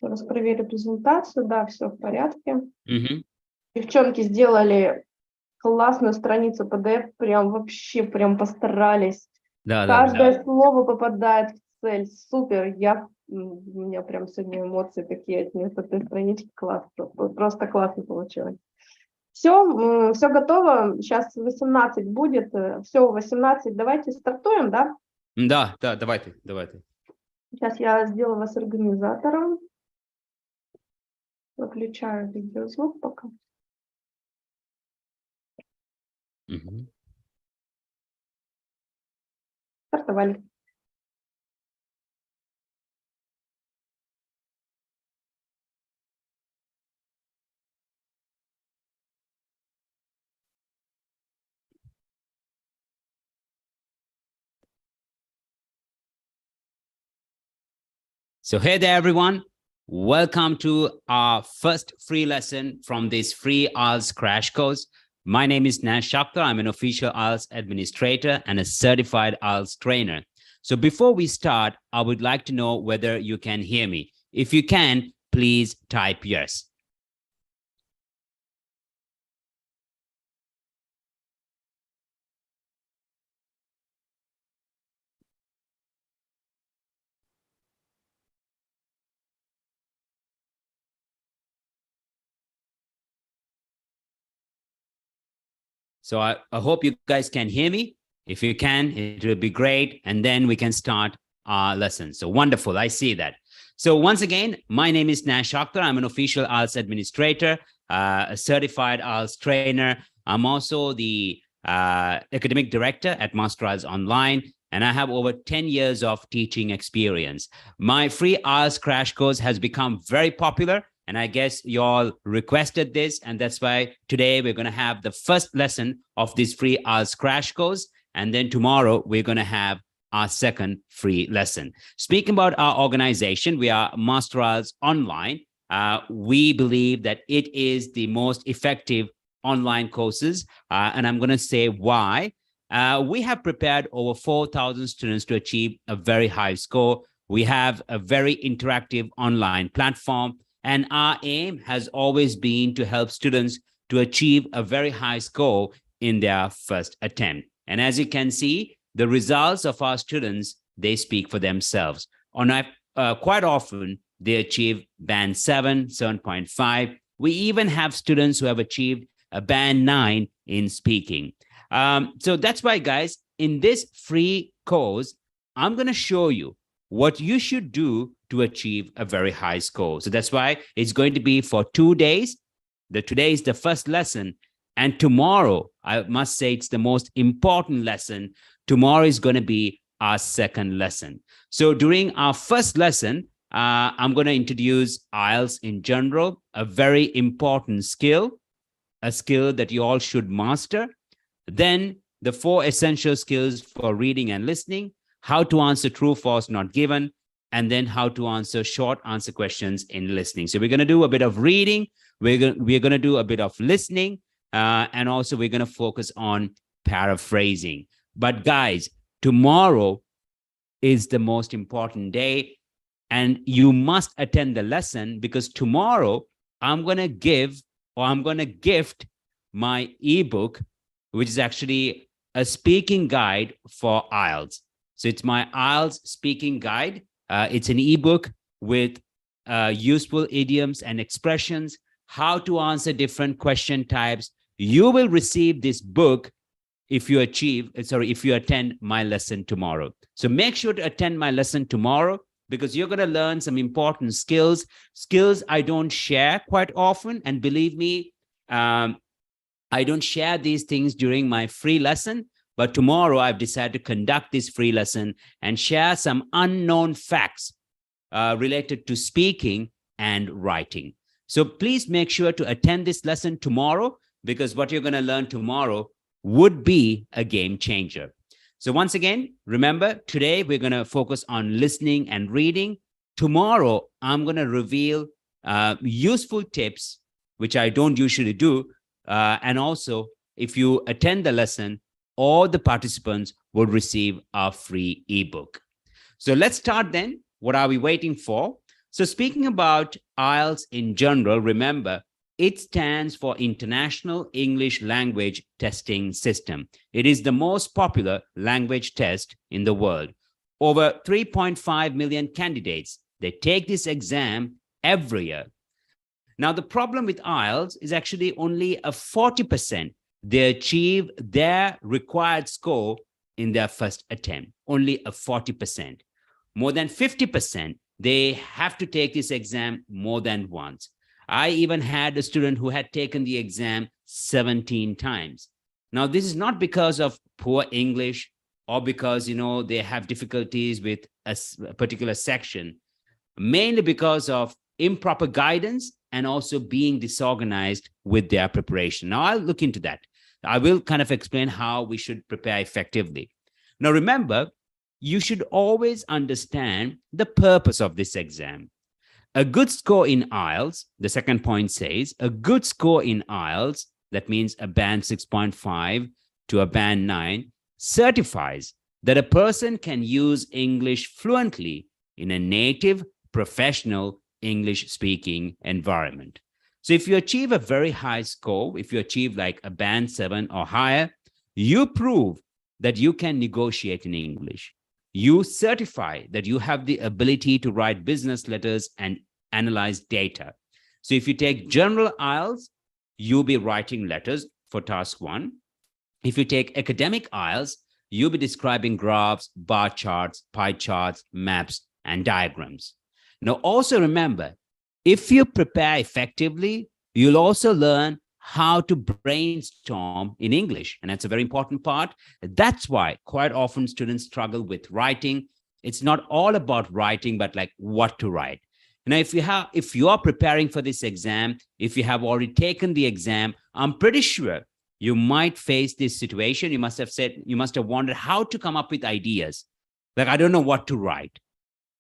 Еще раз проверю презентацию. Да, все в порядке. Mm-hmm. Девчонки сделали классную страницу PDF, прям вообще прям постарались. Каждое слово попадает в цель. Супер. У меня прям сегодня эмоции такие от этой странички. Классно. Просто классно получилось. Все готово. Сейчас 18 будет. Все, 18. Давайте стартуем, да? Да, давайте. Сейчас я сделаю вас организатором. Выключаю видеозвук пока. Mm-hmm. Стартовали. So hey there, everyone. Welcome to our first free lesson from this free IELTS crash course. My name is Nash Shakhtar. I'm an official IELTS administrator and a certified IELTS trainer. So before we start, I would like to know whether you can hear me. If you can, please type yes. So I hope you guys can hear me. If you can, it will be great. And then we can start our lesson. So wonderful. I see that. So once again, my name is Nash Shakhtar. I'm an official IELTS administrator, a certified IELTS trainer. I'm also the academic director at Master IELTS Online, and I have over 10 years of teaching experience. My free IELTS crash course has become very popular, and I guess you all requested this, and that's why today we're going to have the first lesson of this free IELTS crash course, and then tomorrow we're going to have our second free lesson. Speaking about our organization, we are Master IELTS Online. We believe that it is the most effective online courses, and I'm going to say why. We have prepared over 4,000 students to achieve a very high score. We have a very interactive online platform, and our aim has always been to help students to achieve a very high score in their first attempt. And as you can see, the results of our students, they speak for themselves. Quite often, they achieve band 7, 7.5. We even have students who have achieved a band 9 in speaking. So that's why, guys, in this free course, I'm going to show you what you should do to achieve a very high score. So that's why it's going to be for 2 days. Today is the first lesson. And tomorrow, I must say it's the most important lesson. Tomorrow is going to be our second lesson. So during our first lesson, I'm going to introduce IELTS in general, a very important skill, a skill that you all should master. Then the 4 essential skills for reading and listening, how to answer true, false, not given, and then how to answer short answer questions in listening. So we're going to do a bit of reading. We're going to do a bit of listening. And also we're going to focus on paraphrasing. But guys, tomorrow is the most important day, and you must attend the lesson, because tomorrow I'm going to gift my ebook, which is actually a speaking guide for IELTS. So it's my IELTS speaking guide. It's an ebook with useful idioms and expressions, how to answer different question types. You will receive this book if you attend my lesson tomorrow. So make sure to attend my lesson tomorrow, because you're going to learn some important skills I don't share quite often. And believe me, I don't share these things during my free lesson, but tomorrow I've decided to conduct this free lesson and share some unknown facts related to speaking and writing. So please make sure to attend this lesson tomorrow, because what you're going to learn tomorrow would be a game changer. So once again, remember, today we're going to focus on listening and reading. Tomorrow, I'm going to reveal useful tips, which I don't usually do. And also, if you attend the lesson, all the participants will receive a free ebook. So let's start then. What are we waiting for? So speaking about IELTS in general, remember, it stands for International English Language Testing System. It is the most popular language test in the world. Over 3.5 million candidates, they take this exam every year. Now, the problem with IELTS is actually only a 40%. They achieve their required score in their first attempt, only a 40%. More than 50%, they have to take this exam more than once. I even had a student who had taken the exam 17 times. Now, this is not because of poor English or because, they have difficulties with a particular section, mainly because of improper guidance and also being disorganized with their preparation. Now, I'll look into that. I will kind of explain how we should prepare effectively. Now, remember, you should always understand the purpose of this exam. A good score in IELTS, the second point says, a good score in IELTS, that means a band 6.5 to a band 9, certifies that a person can use English fluently in a native, professional English-speaking environment. So if you achieve a very high score, if you achieve like a band 7 or higher, you prove that you can negotiate in English. You certify that you have the ability to write business letters and analyze data. So if you take general IELTS, you'll be writing letters for task 1. If you take academic IELTS, you'll be describing graphs, bar charts, pie charts, maps, and diagrams. Now, also remember, if you prepare effectively, you'll also learn how to brainstorm in English. And that's a very important part. That's why quite often students struggle with writing. It's not all about writing, but like what to write. Now, if you are preparing for this exam, if you have already taken the exam, I'm pretty sure you might face this situation. You must have wondered how to come up with ideas. Like, I don't know what to write.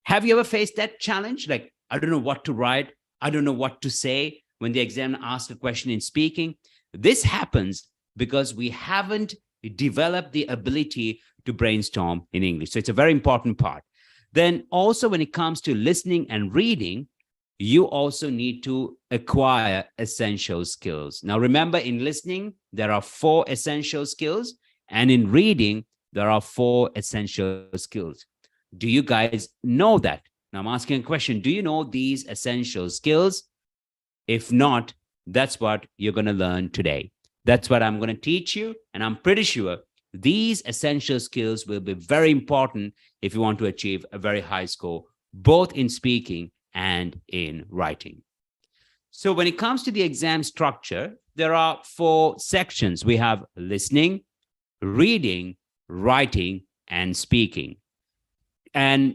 Have you ever faced that challenge? Like, I don't know what to write. I don't know what to say when the examiner asks a question in speaking. This happens because we haven't developed the ability to brainstorm in English. So it's a very important part. Then also when it comes to listening and reading, you also need to acquire essential skills. Now, remember, in listening, there are 4 essential skills, and in reading, there are 4 essential skills. Do you guys know that? Now, I'm asking a question. Do you know these essential skills? If not, that's what you're going to learn today. That's what I'm going to teach you. And I'm pretty sure these essential skills will be very important if you want to achieve a very high score, both in speaking and in writing. So when it comes to the exam structure, there are 4 sections. We have listening, reading, writing, and speaking. And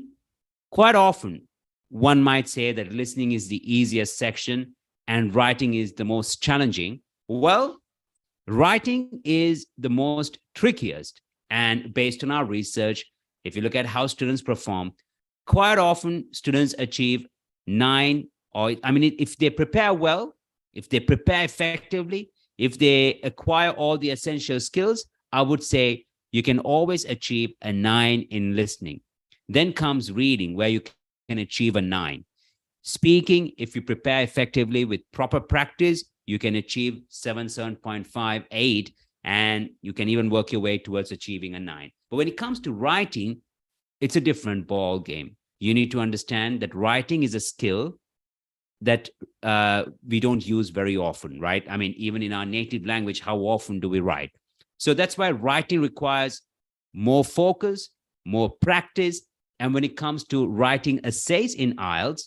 quite often, one might say that listening is the easiest section and writing is the most challenging. Well, writing is the most trickiest. And based on our research, if you look at how students perform, quite often students achieve 9, or if they prepare well, if they prepare effectively, if they acquire all the essential skills, I would say you can always achieve a 9 in listening. Then comes reading, where you can achieve a 9. Speaking, if you prepare effectively with proper practice, you can achieve 7, 7.5, 8, and you can even work your way towards achieving a 9. But when it comes to writing, it's a different ball game. You need to understand that writing is a skill that we don't use very often, right? I mean, even in our native language, how often do we write? So that's why writing requires more focus, more practice. And when it comes to writing essays in IELTS,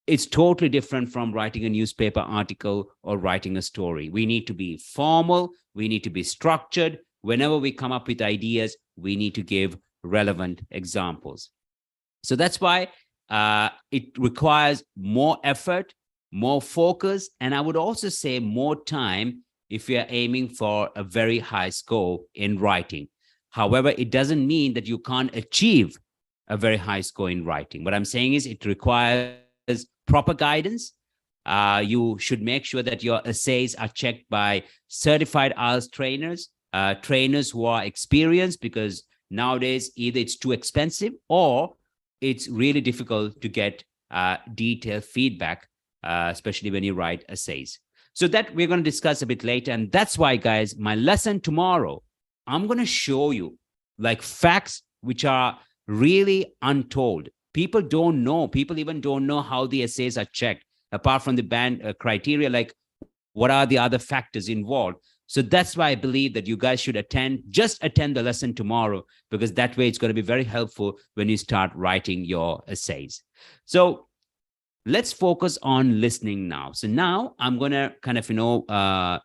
it's totally different from writing a newspaper article or writing a story. We need to be formal. We need to be structured. Whenever we come up with ideas, we need to give relevant examples. So that's why it requires more effort, more focus, and I would also say more time if you're aiming for a very high score in writing. However, it doesn't mean that you can't achieve a very high score in writing. What I'm saying is it requires proper guidance. You should make sure that your essays are checked by certified IELTS trainers, trainers who are experienced, because nowadays either it's too expensive or it's really difficult to get detailed feedback, especially when you write essays. So that we're going to discuss a bit later. And that's why, guys, my lesson tomorrow, I'm going to show you like facts which are really untold. People don't know. People even don't know how the essays are checked, apart from the band criteria, like what are the other factors involved. So that's why I believe that you guys should just attend the lesson tomorrow, because that way it's going to be very helpful when you start writing your essays. So let's focus on listening now. So now I'm going to kind of,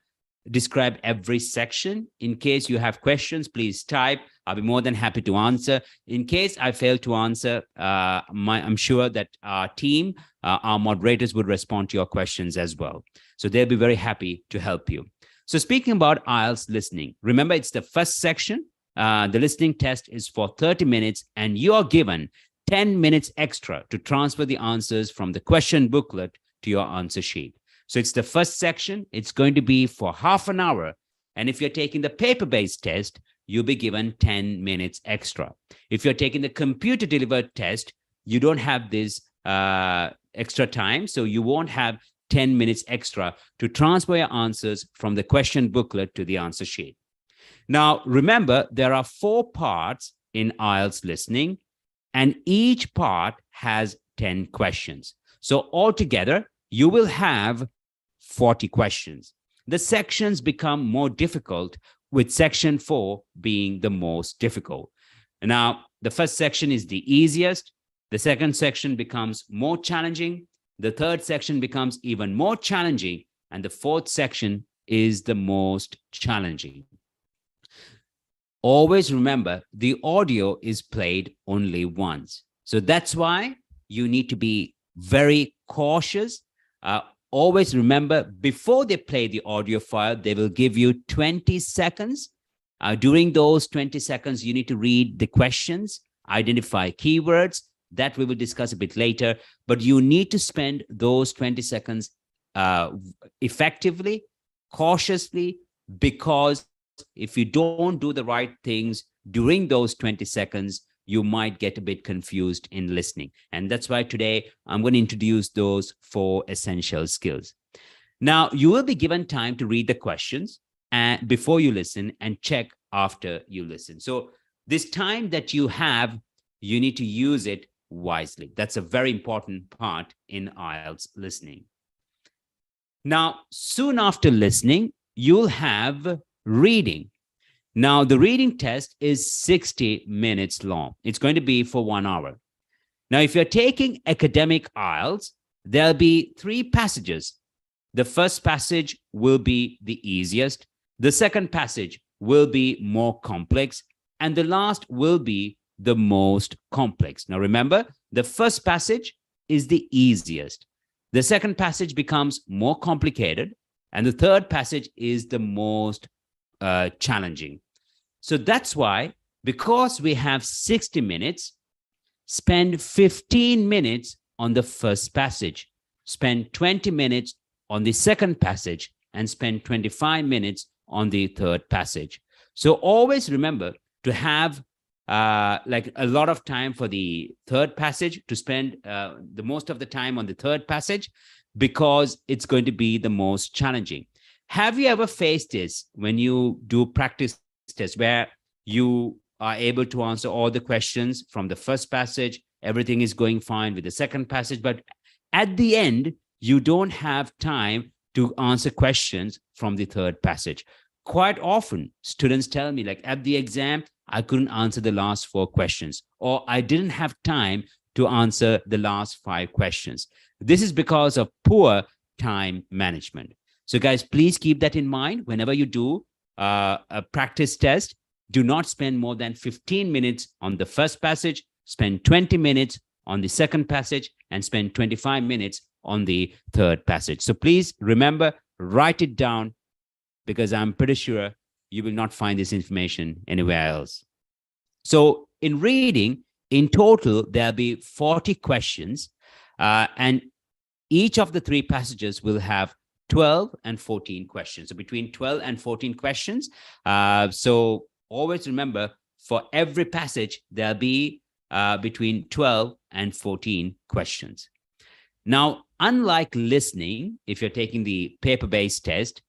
describe every section. In case you have questions, please type. I'll be more than happy to answer. In case I fail to answer, I'm sure that our team, our moderators would respond to your questions as well. So they'll be very happy to help you. So speaking about IELTS listening, remember it's the first section. The listening test is for 30 minutes and you're given 10 minutes extra to transfer the answers from the question booklet to your answer sheet. So it's the first section. It's going to be for half an hour. And if you're taking the paper-based test, you'll be given 10 minutes extra. If you're taking the computer-delivered test, you don't have this extra time. So you won't have 10 minutes extra to transfer your answers from the question booklet to the answer sheet. Now, remember, there are 4 parts in IELTS listening, and each part has 10 questions. So altogether, you will have 40 questions. The sections become more difficult, with section 4 being the most difficult. Now, the first section is the easiest. The second section becomes more challenging. The third section becomes even more challenging. And the fourth section is the most challenging. Always remember, the audio is played only once. So that's why you need to be very cautious. Always remember, before they play the audio file, they will give you 20 seconds. During those 20 seconds, you need to read the questions, identify keywords. That we will discuss a bit later. But you need to spend those 20 seconds effectively, cautiously, because if you don't do the right things during those 20 seconds, you might get a bit confused in listening. And that's why today I'm going to introduce those 4 essential skills. Now, you will be given time to read the questions and before you listen, and check after you listen. So this time that you have, you need to use it wisely. That's a very important part in IELTS listening. Now, soon after listening, you'll have reading. Now, the reading test is 60 minutes long. It's going to be for 1 hour. Now, if you're taking academic IELTS, there'll be 3 passages. The first passage will be the easiest. The second passage will be more complex. And the last will be the most complex. Now, remember, the first passage is the easiest. The second passage becomes more complicated. And the third passage is the most challenging. So that's why, because we have 60 minutes, spend 15 minutes on the first passage, spend 20 minutes on the second passage, and spend 25 minutes on the third passage. So always remember to have like a lot of time for the third passage, to spend the most of the time on the third passage, because it's going to be the most challenging. Have you ever faced this when you do practice tests where you are able to answer all the questions from the first passage, everything is going fine with the second passage, but at the end, you don't have time to answer questions from the third passage? Quite often, students tell me, like, at the exam, I couldn't answer the last 4 questions, or I didn't have time to answer the last 5 questions. This is because of poor time management. So guys, please keep that in mind. Whenever you do a practice test, do not spend more than 15 minutes on the first passage, spend 20 minutes on the second passage, and spend 25 minutes on the third passage. So please remember, write it down, because I'm pretty sure you will not find this information anywhere else. So in reading, in total, there'll be 40 questions, and each of the 3 passages will have 12 and 14 questions. So between 12 and 14 questions. So always remember, for every passage, there'll be between 12 and 14 questions. Now, unlike listening, if you're taking the paper-based test,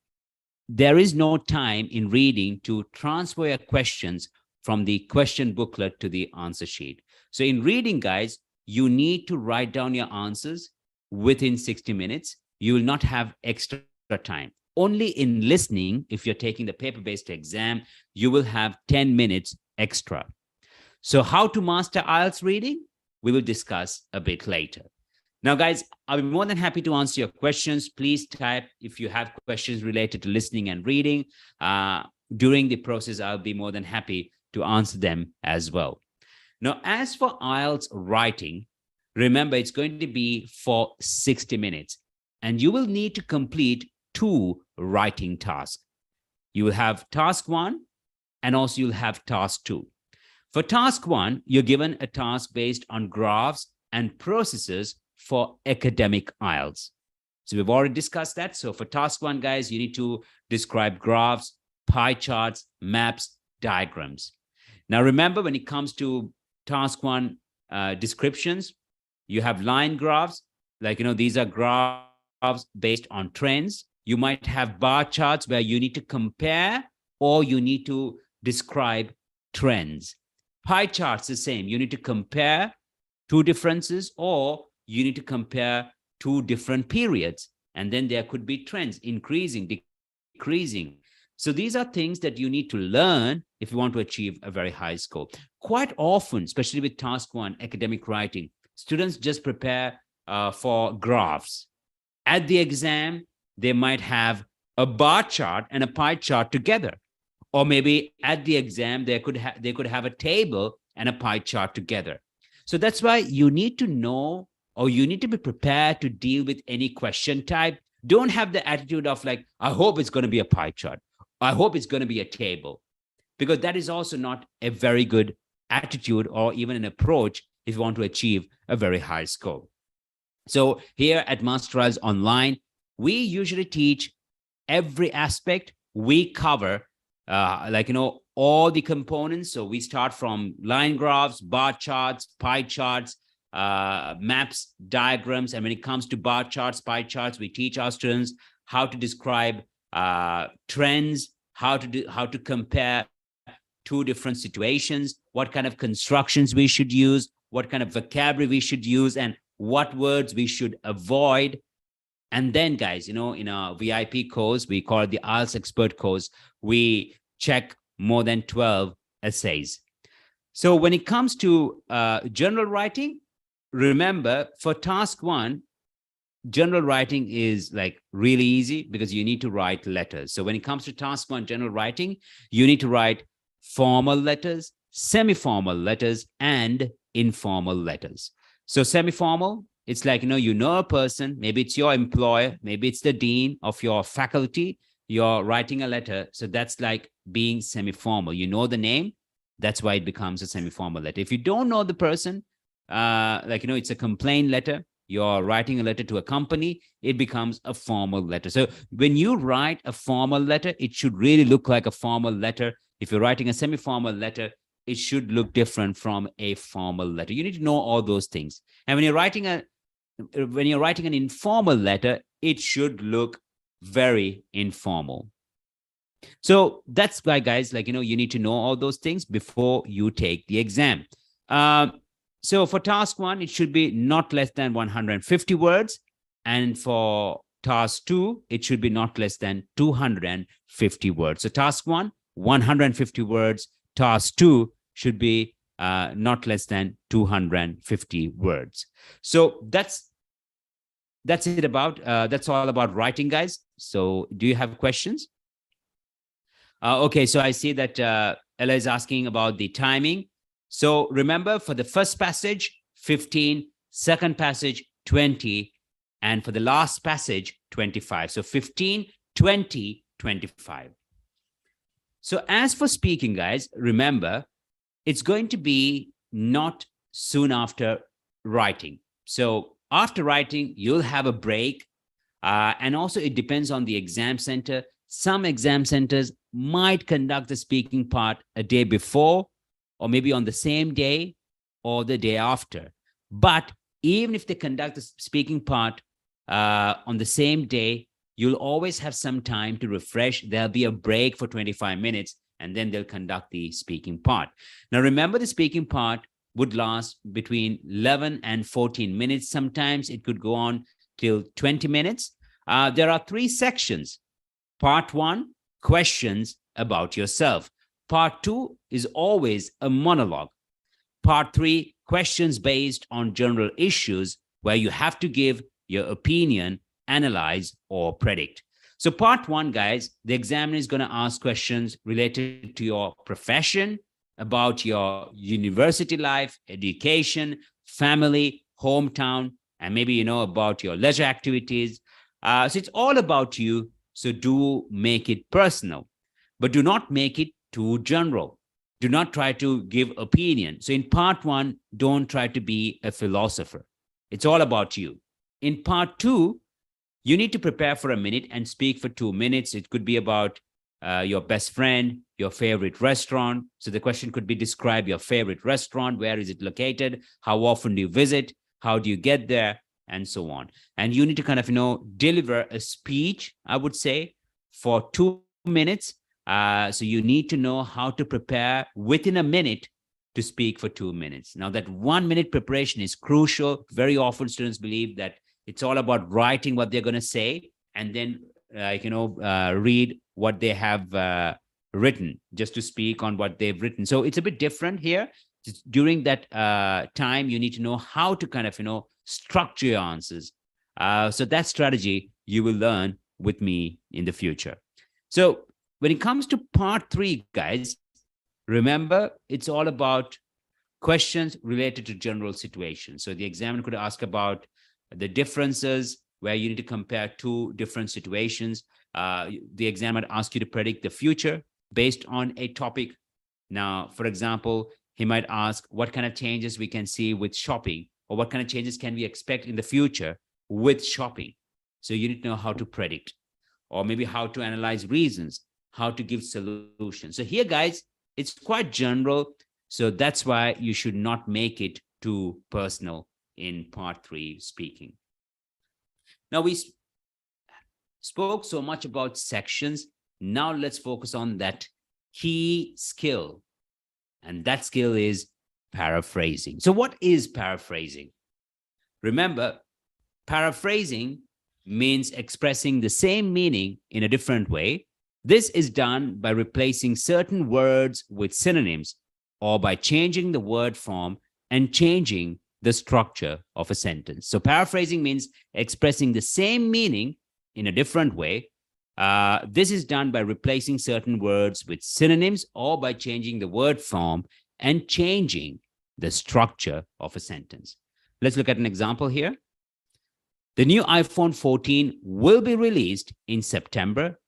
there is no time in reading to transfer your questions from the question booklet to the answer sheet. So in reading, guys, you need to write down your answers within 60 minutes. You will not have extra time. Only in listening, if you're taking the paper-based exam, you will have 10 minutes extra. So how to master IELTS reading? We will discuss a bit later. Now, guys, I'll be more than happy to answer your questions. Please type if you have questions related to listening and reading. During the process, I'll be more than happy to answer them as well. Now, as for IELTS writing, remember, it's going to be for 60 minutes, and you will need to complete 2 writing tasks. You will have task 1, and also you'll have task 2. For task 1, you're given a task based on graphs and processes for academic IELTS. So we've already discussed that. So for task 1, guys, you need to describe graphs, pie charts, maps, diagrams. Now, remember, when it comes to task 1 descriptions, you have line graphs, like, these are graphs based on trends. You might have bar charts where you need to compare or you need to describe trends. Pie charts, the same. You need to compare 2 differences, or you need to compare 2 different periods. And then there could be trends, increasing, decreasing. So these are things that you need to learn if you want to achieve a very high score. Quite often, especially with task 1, academic writing, students just prepare for graphs. At the exam, they might have a bar chart and a pie chart together. Or maybe at the exam, they could have a table and a pie chart together. So that's why you need to know, or you need to be prepared to deal with any question type. Don't have the attitude of like, I hope it's going to be a pie chart. I hope it's going to be a table, because that is also not a very good attitude or even an approach if you want to achieve a very high score. So here at Master IELTS Online, we usually teach every aspect. We cover all the components. So we start from line graphs, bar charts, pie charts, maps, diagrams. And when it comes to bar charts, pie charts, we teach our students how to describe trends, how to compare 2 different situations, what kind of constructions we should use, what kind of vocabulary we should use, and what words we should avoid. And then, guys, in our VIP course, we call it the IELTS Expert course, we check more than 12 essays. So when it comes to general writing, remember, for task 1, general writing is like really easy because you need to write letters. So when it comes to task 1, general writing, you need to write formal letters, semi-formal letters, and informal letters. So semi-formal, it's like, you know a person, maybe it's your employer, maybe it's the dean of your faculty, you're writing a letter. So that's like being semi-formal. You know the name, that's why it becomes a semi-formal letter. If you don't know the person, it's a complaint letter, you're writing a letter to a company, it becomes a formal letter. So when you write a formal letter, it should really look like a formal letter. If you're writing a semi-formal letter, it should look different from a formal letter. You need to know all those things. And when you're writing an informal letter, it should look very informal. So that's why, guys, you need to know all those things before you take the exam. So for task 1, it should be not less than 150 words. And for task 2, it should be not less than 250 words. So task 1, 150 words. Task 2 should be not less than 250 words. So that's it about, that's all about writing, guys. So do you have questions? Okay, so I see that Ella is asking about the timing. So remember, for the first passage, 15, second passage, 20, and for the last passage, 25. So 15, 20, 25. So as for speaking, guys, remember, it's going to be not soon after writing. So after writing, you'll have a break. And also it depends on the exam center. Some exam centers might conduct the speaking part a day before, or maybe on the same day or the day after. But even if they conduct the speaking part on the same day, you'll always have some time to refresh. There'll be a break for 25 minutes, and then they'll conduct the speaking part. Now, remember, the speaking part would last between 11 and 14 minutes. Sometimes it could go on till 20 minutes. There are 3 sections. Part 1, questions about yourself. Part 2 is always a monologue. Part 3, questions based on general issues where you have to give your opinion, analyze, or predict. So part 1, guys, the examiner is going to ask questions related to your profession, about your university life, education, family, hometown, and maybe, about your leisure activities. So it's all about you. So do make it personal, but do not make it too general. Do not try to give opinion. So in part 1, don't try to be a philosopher. It's all about you. In part 2, you need to prepare for a minute and speak for 2 minutes. It could be about your best friend, your favorite restaurant. So the question could be, describe your favorite restaurant. Where is it located? How often do you visit? How do you get there? And so on. And you need to kind of, deliver a speech, I would say, for 2 minutes. So you need to know how to prepare within a minute to speak for 2 minutes. Now, that 1 minute preparation is crucial. Very often students believe that it's all about writing what they're going to say and then, read what they have written, just to speak on what they've written. So it's a bit different here. During that time, you need to know how to kind of, structure your answers. So that strategy you will learn with me in the future. So when it comes to part 3, guys, remember, it's all about questions related to general situations. So the examiner could ask about the differences where you need to compare 2 different situations. The examiner might ask you to predict the future based on a topic. Now, for example, he might ask what kind of changes we can see with shopping, or what kind of changes can we expect in the future with shopping. So you need to know how to predict, or maybe how to analyze reasons, how to give solutions. So here, guys, it's quite general. So that's why you should not make it too personal in part 3 speaking. Now, we spoke so much about sections. Now let's focus on that key skill. And that skill is paraphrasing. So what is paraphrasing? Remember, paraphrasing means expressing the same meaning in a different way. This is done by replacing certain words with synonyms, or by changing the word form and changing the structure of a sentence. So paraphrasing means expressing the same meaning in a different way. This is done by replacing certain words with synonyms, or by changing the word form and changing the structure of a sentence. Let's look at an example here. The new iPhone 14 will be released in September.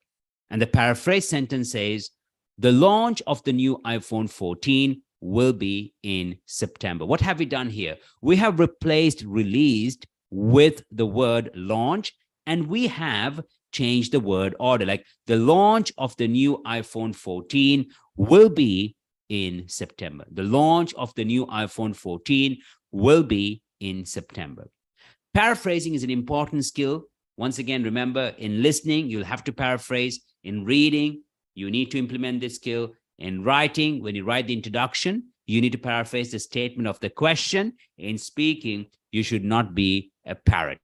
And the paraphrase sentence says, the launch of the new iPhone 14 will be in September. What have we done here? We have replaced released with the word launch, and we have changed the word order. Like, the launch of the new iPhone 14 will be in September. The launch of the new iPhone 14 will be in September. Paraphrasing is an important skill. Once again, remember, in listening, you'll have to paraphrase. In reading, you need to implement this skill. In writing, when you write the introduction, you need to paraphrase the statement of the question. In speaking, you should not be a parrot.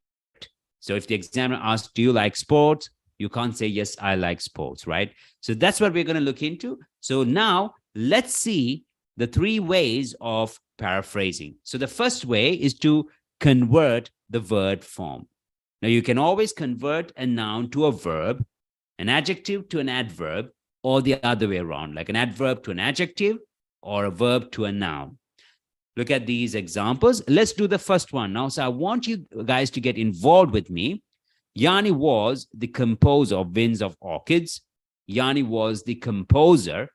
So if the examiner asks, do you like sports? You can't say, yes, I like sports, right? So that's what we're going to look into. So now let's see the 3 ways of paraphrasing. So the first way is to convert the word form. Now, you can always convert a noun to a verb, an adjective to an adverb, or the other way around, like an adverb to an adjective or a verb to a noun. Look at these examples. Let's do the first one now. So I want you guys to get involved with me. Yanni was the composer of Winds of Orchids. Yanni was the composer.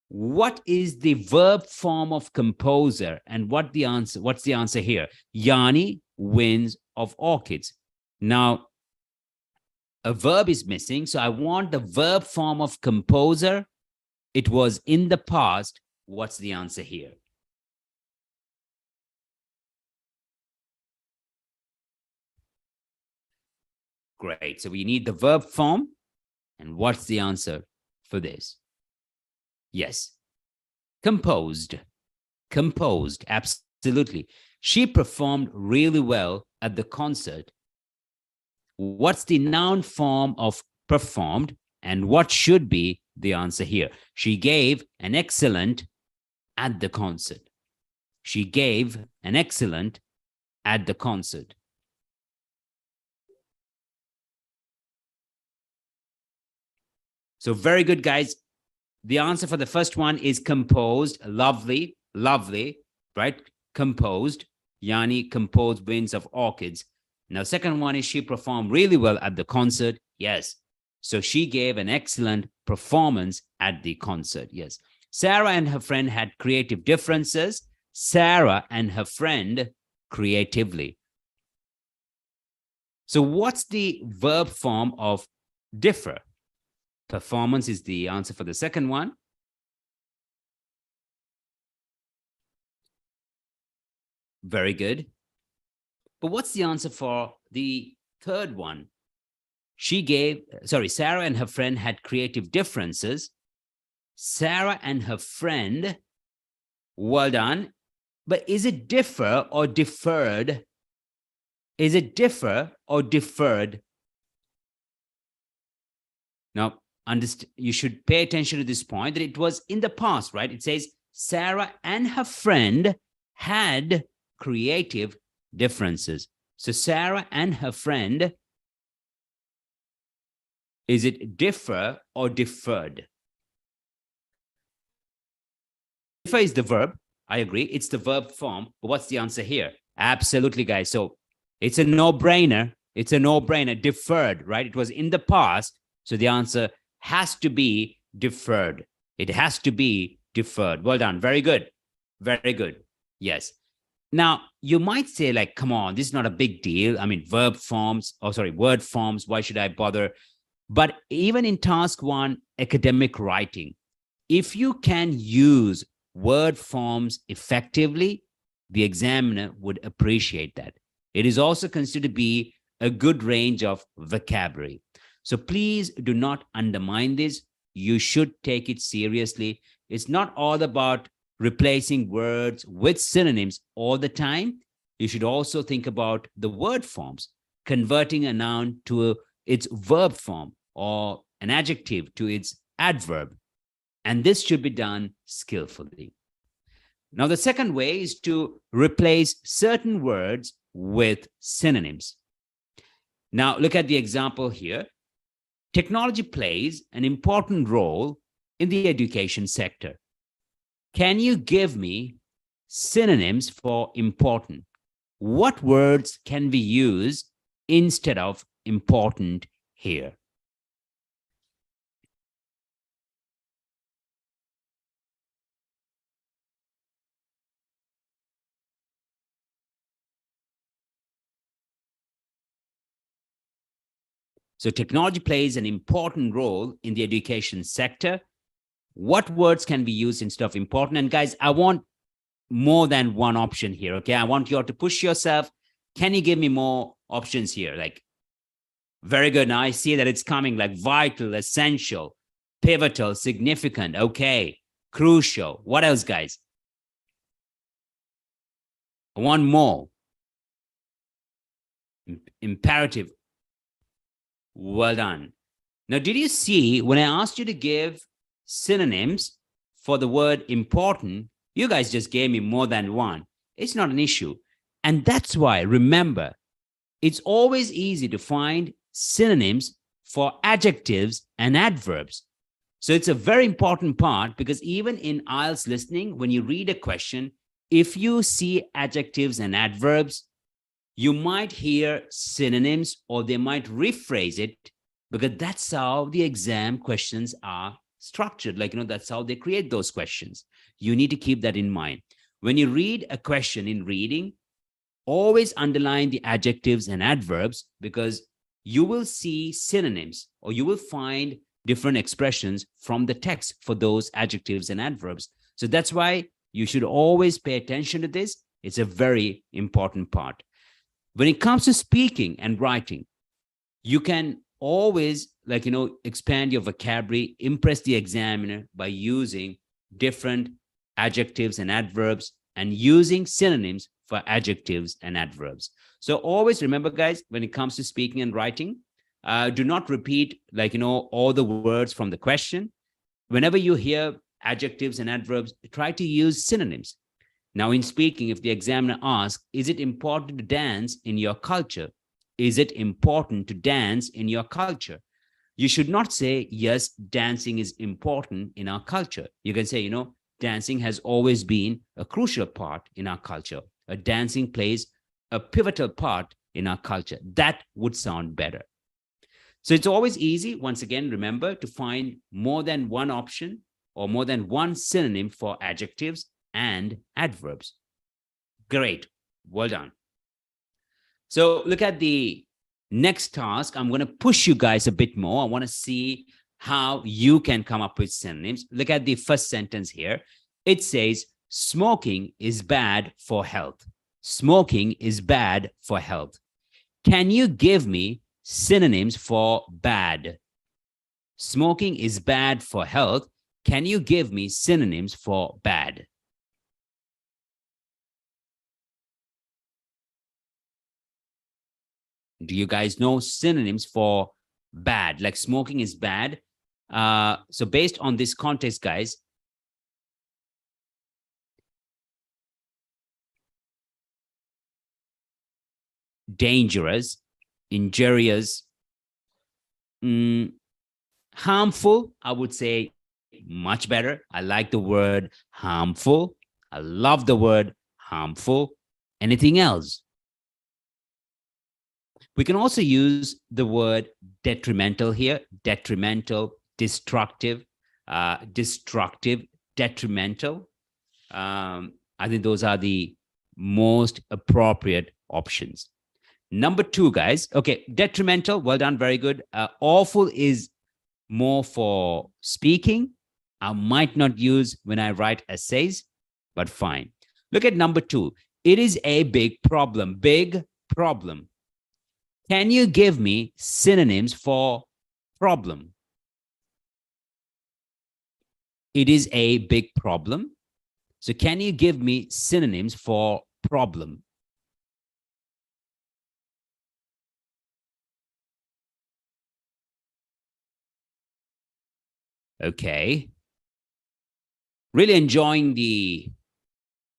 What is the verb form of composer? And what's the answer here? Yanni Winds of Orchids. Now, a verb is missing, so I want the verb form of composer. It was in the past. What's the answer here? Great. So we need the verb form. And what's the answer for this? Yes. Composed. Composed. Absolutely. She performed really well at the concert. What's the noun form of performed? And what should be the answer here? She gave an excellent at the concert. She gave an excellent at the concert. So very good, guys. The answer for the first one is composed. Lovely, lovely, right? Composed. Yani composed winds of orchids. Now, second one is she performed really well at the concert. Yes. So she gave an excellent performance at the concert. Yes. Sarah and her friend had creative differences. Sarah and her friend creatively. So what's the verb form of differ? Performance is the answer for the second one. Very good. But what's the answer for the third one? Sarah and her friend had creative differences. Sarah and her friend, well done. But is it differ or deferred? Is it differ or deferred? Now, you should pay attention to this point that it was in the past, right? It says Sarah and her friend had creative differences. So Sarah and her friend, is it differ or deferred? Differ is the verb. I agree. It's the verb form. But what's the answer here? Absolutely, guys. So it's a no-brainer. It's a no-brainer. Deferred, right? It was in the past. So the answer has to be deferred. It has to be deferred. Well done. Very good. Very good. Yes. Now, you might say, like, come on, this is not a big deal. I mean, word forms. Why should I bother? But even in task 1, academic writing, if you can use word forms effectively, the examiner would appreciate that. It is also considered to be a good range of vocabulary. So please do not undermine this. You should take it seriously. It's not all about replacing words with synonyms all the time. You should also think about the word forms, converting a noun to its verb form or an adjective to its adverb. And this should be done skillfully. Now, the second way is to replace certain words with synonyms. Now, look at the example here. Technology plays an important role in the education sector. Can you give me synonyms for important? What words can we use instead of important here? So technology plays an important role in the education sector. What words can we use instead of important? And guys, I want more than one option here, okay? I want you all to push yourself. Can you give me more options here? Like, very good. Now I see that it's coming, like vital, essential, pivotal, significant, okay, crucial. What else, guys? I want more. Imperative. Well done. Now, did you see when I asked you to give synonyms for the word important, you guys just gave me more than one. It's not an issue. And that's why, remember, it's always easy to find synonyms for adjectives and adverbs. So it's a very important part, because even in IELTS listening, when you read a question, if you see adjectives and adverbs, you might hear synonyms, or they might rephrase it, because that's how the exam questions are structured. Like, that's how they create those questions. You need to keep that in mind. When you read a question in reading, always underline the adjectives and adverbs, because you will see synonyms, or you will find different expressions from the text for those adjectives and adverbs. So that's why you should always pay attention to this. It's a very important part. When it comes to speaking and writing, You can always, like, expand your vocabulary, impress the examiner by using different adjectives and adverbs and using synonyms for adjectives and adverbs. So always remember, guys, when it comes to speaking and writing, do not repeat, like, all the words from the question. Whenever you hear adjectives and adverbs, try to use synonyms. Now, in speaking, if the examiner asks, is it important to dance in your culture? Is it important to dance in your culture? You should not say, yes, dancing is important in our culture. You can say, dancing has always been a crucial part in our culture. Dancing plays a pivotal part in our culture. That would sound better. So it's always easy, once again, remember, to find more than one option or more than one synonym for adjectives and adverbs. Great. Well done. So look at the next task. I'm going to push you guys a bit more. I want to see how you can come up with synonyms. Look at the first sentence here. It says, smoking is bad for health. Smoking is bad for health. Can you give me synonyms for bad? Smoking is bad for health. Can you give me synonyms for bad? Do you guys know synonyms for bad? Like smoking is bad. So based on this context, guys, dangerous, injurious, harmful, I would say much better. I like the word harmful. I love the word harmful. Anything else? We can also use the word detrimental here. Detrimental, destructive, detrimental. I think those are the most appropriate options. Number 2, guys. Okay, detrimental. Well done. Very good. Awful is more for speaking. I might not use when I write essays, but fine. Look at number 2. It is a big problem. Big problem. Can you give me synonyms for problem? It is a big problem. So can you give me synonyms for problem? Okay. Really enjoying the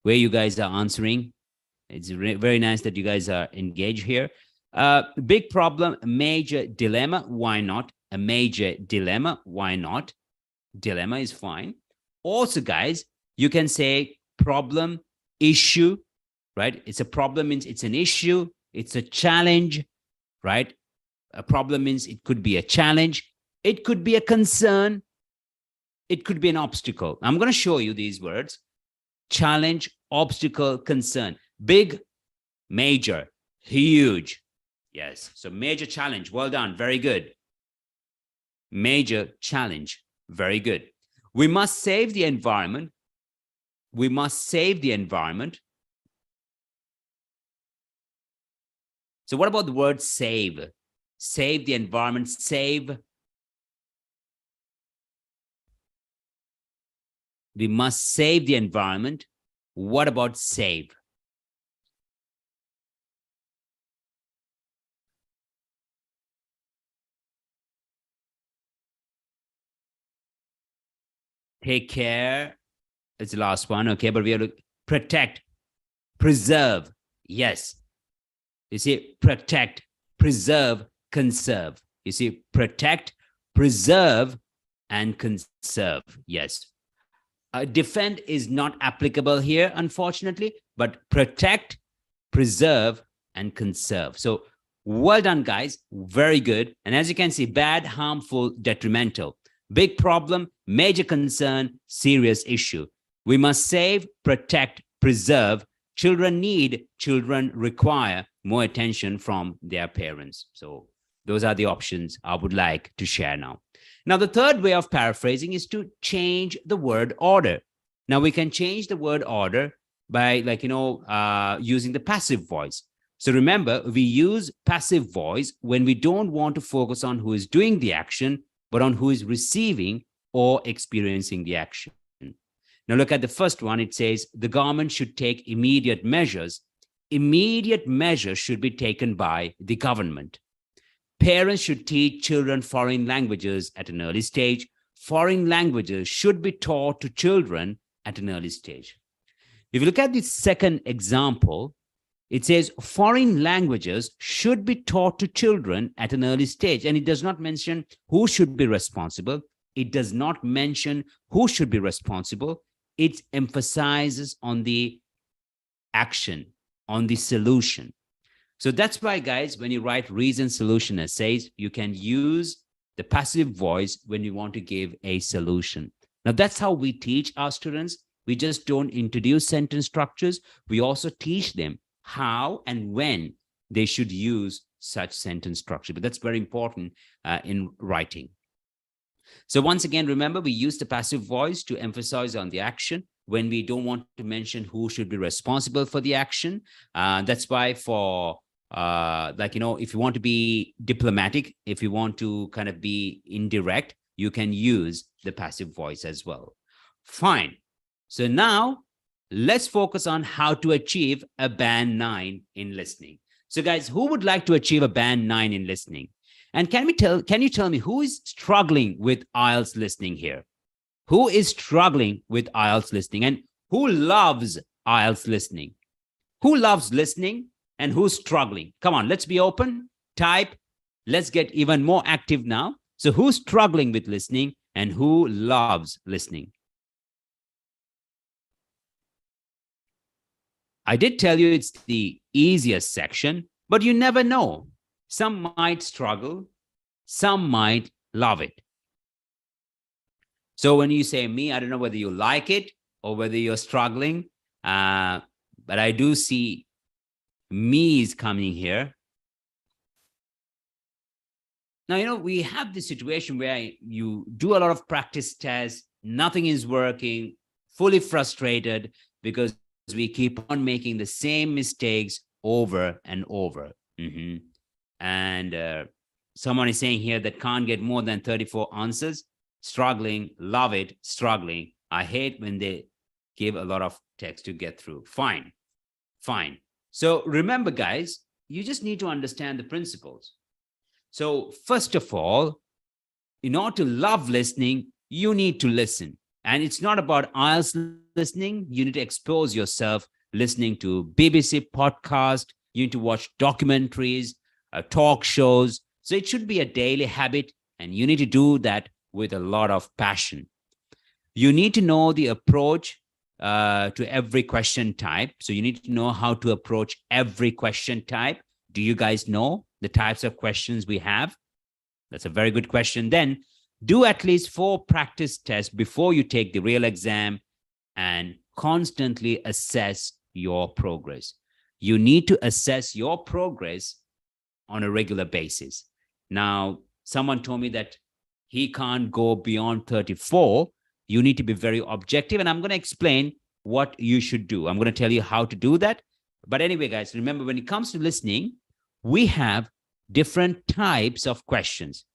way you guys are answering. It's very nice that you guys are engaged here. Big problem, major dilemma. Why not? A major dilemma. Why not? Dilemma is fine. Also, guys, you can say problem, issue, right? It's a problem means it's an issue. It's a challenge, right? A problem means it could be a challenge. It could be a concern. It could be an obstacle. I'm going to show you these words. Challenge, obstacle, concern. Big, major, huge. Yes. So major challenge. Well done. Very good. Major challenge. Very good. We must save the environment. We must save the environment. So what about the word save? Save the environment. Save. We must save the environment. What about save? Take care. It's the last one. Okay, but we have to protect, preserve. Yes. You see, protect, preserve, conserve. You see, protect, preserve, and conserve. Yes. Defend is not applicable here, unfortunately, but protect, preserve, and conserve. So well done, guys. Very good. And as you can see, bad, harmful, detrimental. Big problem, major concern, serious issue. We must save, protect, preserve. Children need, children require more attention from their parents. So those are the options I would like to share now. Now, the third way of paraphrasing is to change the word order. Now, we can change the word order by, using the passive voice. So remember, we use passive voice when we don't want to focus on who is doing the action, but on who is receiving or experiencing the action. Now look at the first one. It says the government should take immediate measures. Immediate measures should be taken by the government. Parents should teach children foreign languages at an early stage. Foreign languages should be taught to children at an early stage. If you look at the second example, it says foreign languages should be taught to children at an early stage. And it does not mention who should be responsible. It does not mention who should be responsible. It emphasizes on the action, on the solution. So that's why, guys, when you write reason solution essays, you can use the passive voice when you want to give a solution. Now, that's how we teach our students. We just don't introduce sentence structures. We also teach them how and when they should use such sentence structure. But that's very important in writing. So once again, remember, we use the passive voice to emphasize on the action when we don't want to mention who should be responsible for the action. That's why for if you want to be diplomatic, if you want to kind of be indirect, you can use the passive voice as well. Fine. So now let's focus on how to achieve a band 9 in listening. So guys, who would like to achieve a band 9 in listening? And can you tell me who is struggling with IELTS listening here? Who is struggling with IELTS listening and who loves IELTS listening? Who loves listening and who's struggling? Come on, let's be open, type. Let's get even more active now. So who's struggling with listening and who loves listening? I did tell you it's the easiest section, but you never know. Some might struggle, some might love it. So when you say me, I don't know whether you like it or whether you're struggling, but I do see me's coming here. Now, we have this situation where you do a lot of practice tests, nothing is working, fully frustrated because we keep on making the same mistakes over and over. And someone is saying here that can't get more than 34 answers. Struggling, love it, struggling. I hate when they give a lot of text to get through. Fine. So remember, guys, you just need to understand the principles. So first of all, in order to love listening, you need to listen. And it's not about IELTS listening. You need to expose yourself listening to BBC podcast. You need to watch documentaries, talk shows. So it should be a daily habit, and you need to do that with a lot of passion. You need to know the approach to every question type. So you need to know how to approach every question type. Do you guys know the types of questions we have? That's a very good question. Then do at least 4 practice tests before you take the real exam and constantly assess your progress. You need to assess your progress on a regular basis. Now, someone told me that he can't go beyond 34. You need to be very objective, and I'm going to explain what you should do. I'm going to tell you how to do that. But anyway, guys, remember, when it comes to listening, we have different types of questions.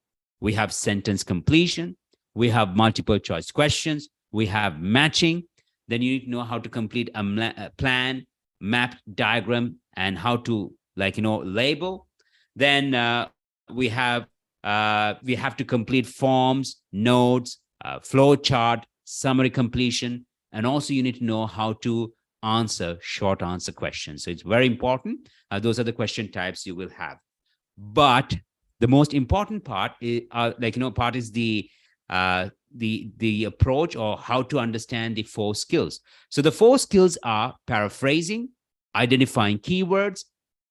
We have sentence completion. We have multiple choice questions. We have matching. Then you need to know how to complete a plan, map, diagram, and how to label. Then we have to complete forms, notes, flow chart, summary completion, and also you need to know how to answer short answer questions. So it's very important. Those are the question types you will have. But the most important part is the approach, or how to understand the 4 skills. So the 4 skills are paraphrasing, identifying keywords,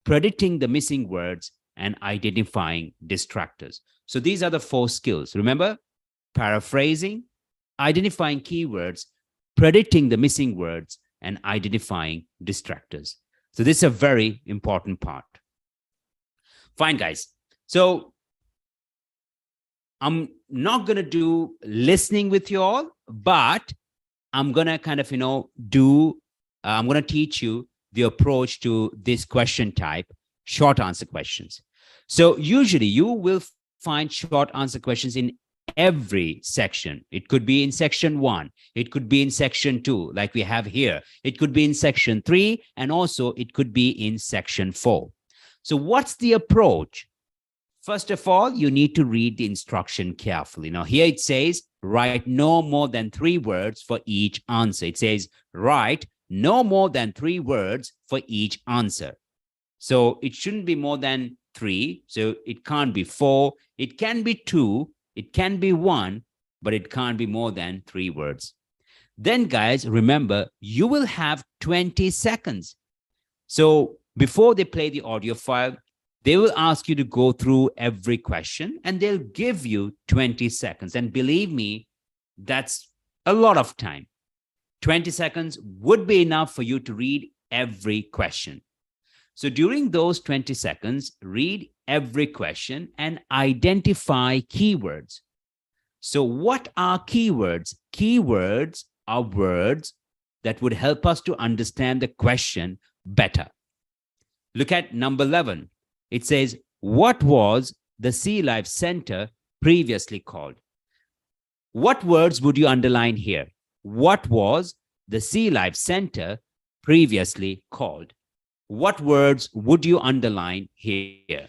predicting the missing words, and identifying distractors. So these are the 4 skills. Remember, paraphrasing, identifying keywords, predicting the missing words, and identifying distractors. So this is a very important part. Fine, guys. So I'm not going to do listening with you all, but I'm going to kind of, I'm going to teach you the approach to this question type. short answer questions. So usually you will find short answer questions in every section. It could be in section 1. It could be in section 2, like we have here. It could be in section 3, and also it could be in section 4. So what's the approach? First of all, you need to read the instruction carefully. Now, here it says, write no more than 3 words for each answer. It says, write no more than 3 words for each answer. So it shouldn't be more than 3. So it can't be 4. It can be 2. It can be 1, but it can't be more than 3 words. Then, guys, remember, you will have 20 seconds. So before they play the audio file, they will ask you to go through every question, and they'll give you 20 seconds. And believe me, that's a lot of time. 20 seconds would be enough for you to read every question. So during those 20 seconds, read every question and identify keywords. So what are keywords? Keywords are words that would help us to understand the question better. Look at number 11. It says, what was the Sea Life Center previously called? What words would you underline here? What was the Sea Life Center previously called? What words would you underline here?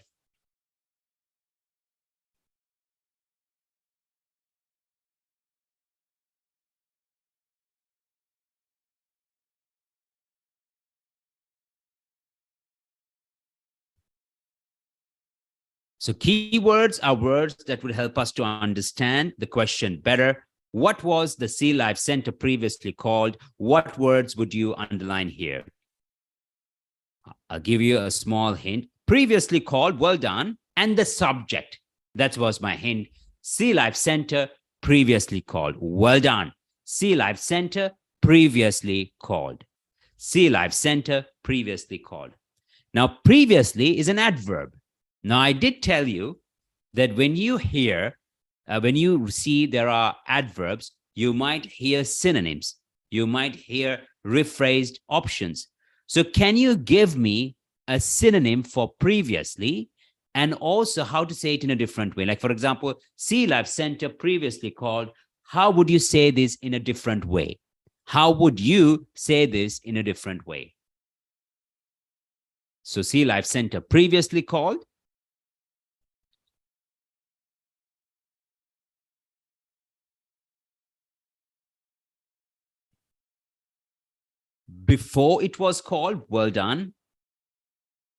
So keywords are words that would help us to understand the question better. What was the Sea Life Center previously called? What words would you underline here? I'll give you a small hint. Previously called, well done, and the subject. That was my hint. Sea Life Center previously called. Well done. Sea Life Center previously called. Sea Life Center previously called. Now, previously is an adverb. Now, I did tell you that when you hear, when you see there are adverbs, you might hear synonyms. You might hear rephrased options. So can you give me a synonym for previously, and also how to say it in a different way? Like, for example, Sea Life Center previously called. How would you say this in a different way? How would you say this in a different way? So Sea Life Center previously called. Before it was called, well done.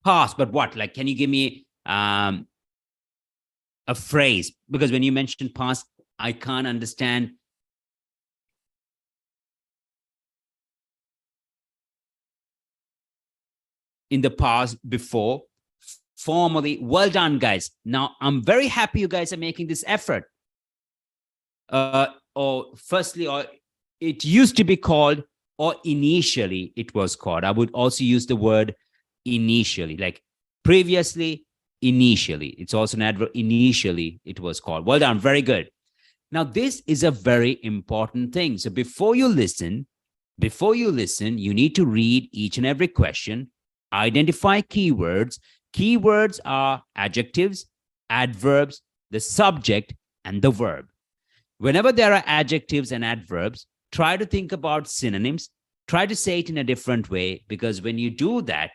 Past, but what? Like, can you give me a phrase? Because when you mentioned past, I can't understand. In the past, before, formerly, well done, guys. Now, I'm very happy you guys are making this effort. Or firstly, or it used to be called, or initially it was called. I would also use the word initially, like previously, initially. It's also an adverb. Initially it was called. Well done. Very good. Now, this is a very important thing. So before you listen, you need to read each and every question, identify keywords. Keywords are adjectives, adverbs, the subject, and the verb. Whenever there are adjectives and adverbs, try to think about synonyms. Try to say it in a different way, because when you do that,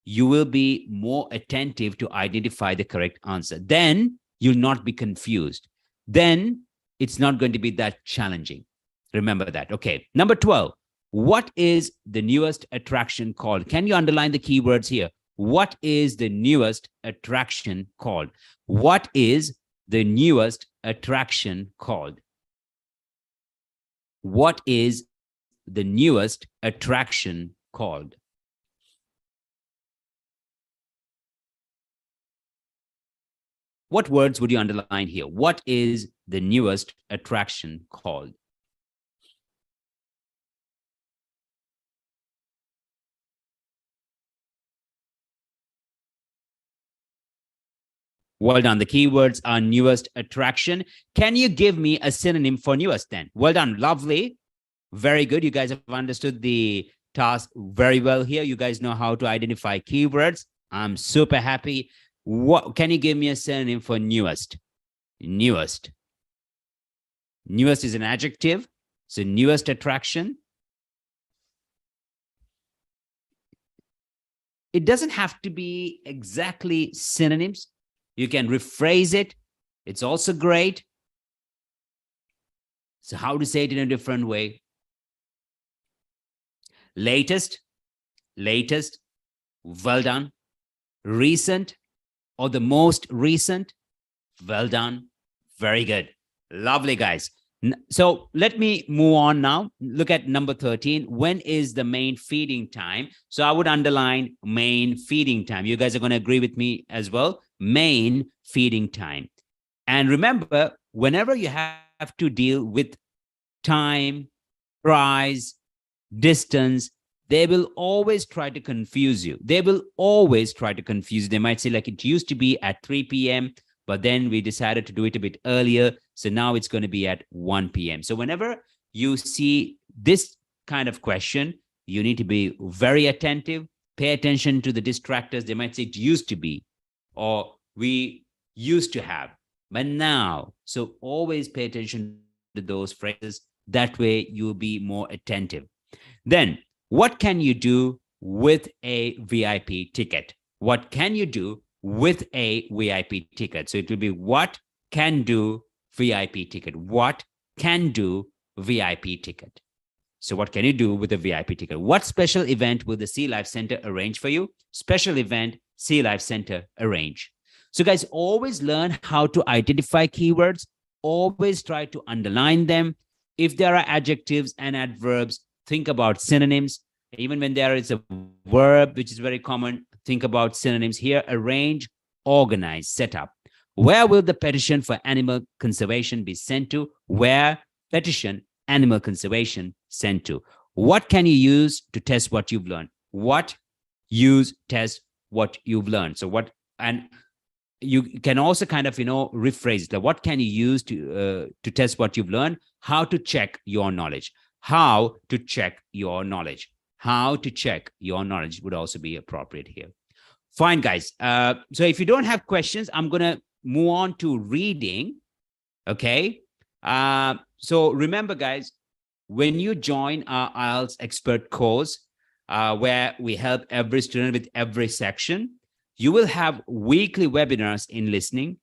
you will be more attentive to identify the correct answer. Then you'll not be confused. Then it's not going to be that challenging. Remember that. Okay. Number 12. What is the newest attraction called? Can you underline the keywords here? What is the newest attraction called? What is the newest attraction called? What is the newest attraction called? What words would you underline here? What is the newest attraction called? Well done. The keywords are newest attraction. Can you give me a synonym for newest then? Well done. Lovely. Very good. You guys have understood the task very well here. You guys know how to identify keywords. I'm super happy. What can you give me a synonym for newest? Newest. Newest is an adjective. So newest attraction. It doesn't have to be exactly synonyms. You can rephrase it. It's also great. So how to say it in a different way? Latest, latest, well done. Recent or the most recent, well done. Very good. Lovely, guys. So let me move on now. Look at number 13. When is the main feeding time? So I would underline main feeding time. You guys are going to agree with me as well. Main feeding time. And remember, whenever you have to deal with time, price, distance, they will always try to confuse you. They will always try to confuse you. They might say, like, it used to be at 3 p.m., but then we decided to do it a bit earlier. So now it's going to be at 1 p.m. So whenever you see this kind of question, you need to be very attentive. Pay attention to the distractors. They might say it used to be, or we used to have, but now. So always pay attention to those phrases. That way you'll be more attentive. Then what can you do with a VIP ticket? What can you do with a VIP ticket? So it will be what can do VIP ticket. What can do VIP ticket. So what can you do with a VIP ticket? What special event will the Sea Life Center arrange for you? Special event, Sea Life Center arrange. So guys, always learn how to identify keywords. Always try to underline them. If there are adjectives and adverbs, think about synonyms. Even when there is a verb, which is very common, think about synonyms here. Arrange, organize, set up. Where will the petition for animal conservation be sent to? Where petition animal conservation sent to? What can you use to test what you've learned? What use, test what you've learned. So what, and you can also kind of, rephrase that. What can you use to test what you've learned? How to check your knowledge. How to check your knowledge. How to check your knowledge would also be appropriate here. Fine, guys. So if you don't have questions, I'm going to move on to reading. Okay. So remember, guys, when you join our IELTS expert course, where we help every student with every section, you will have weekly webinars in listening.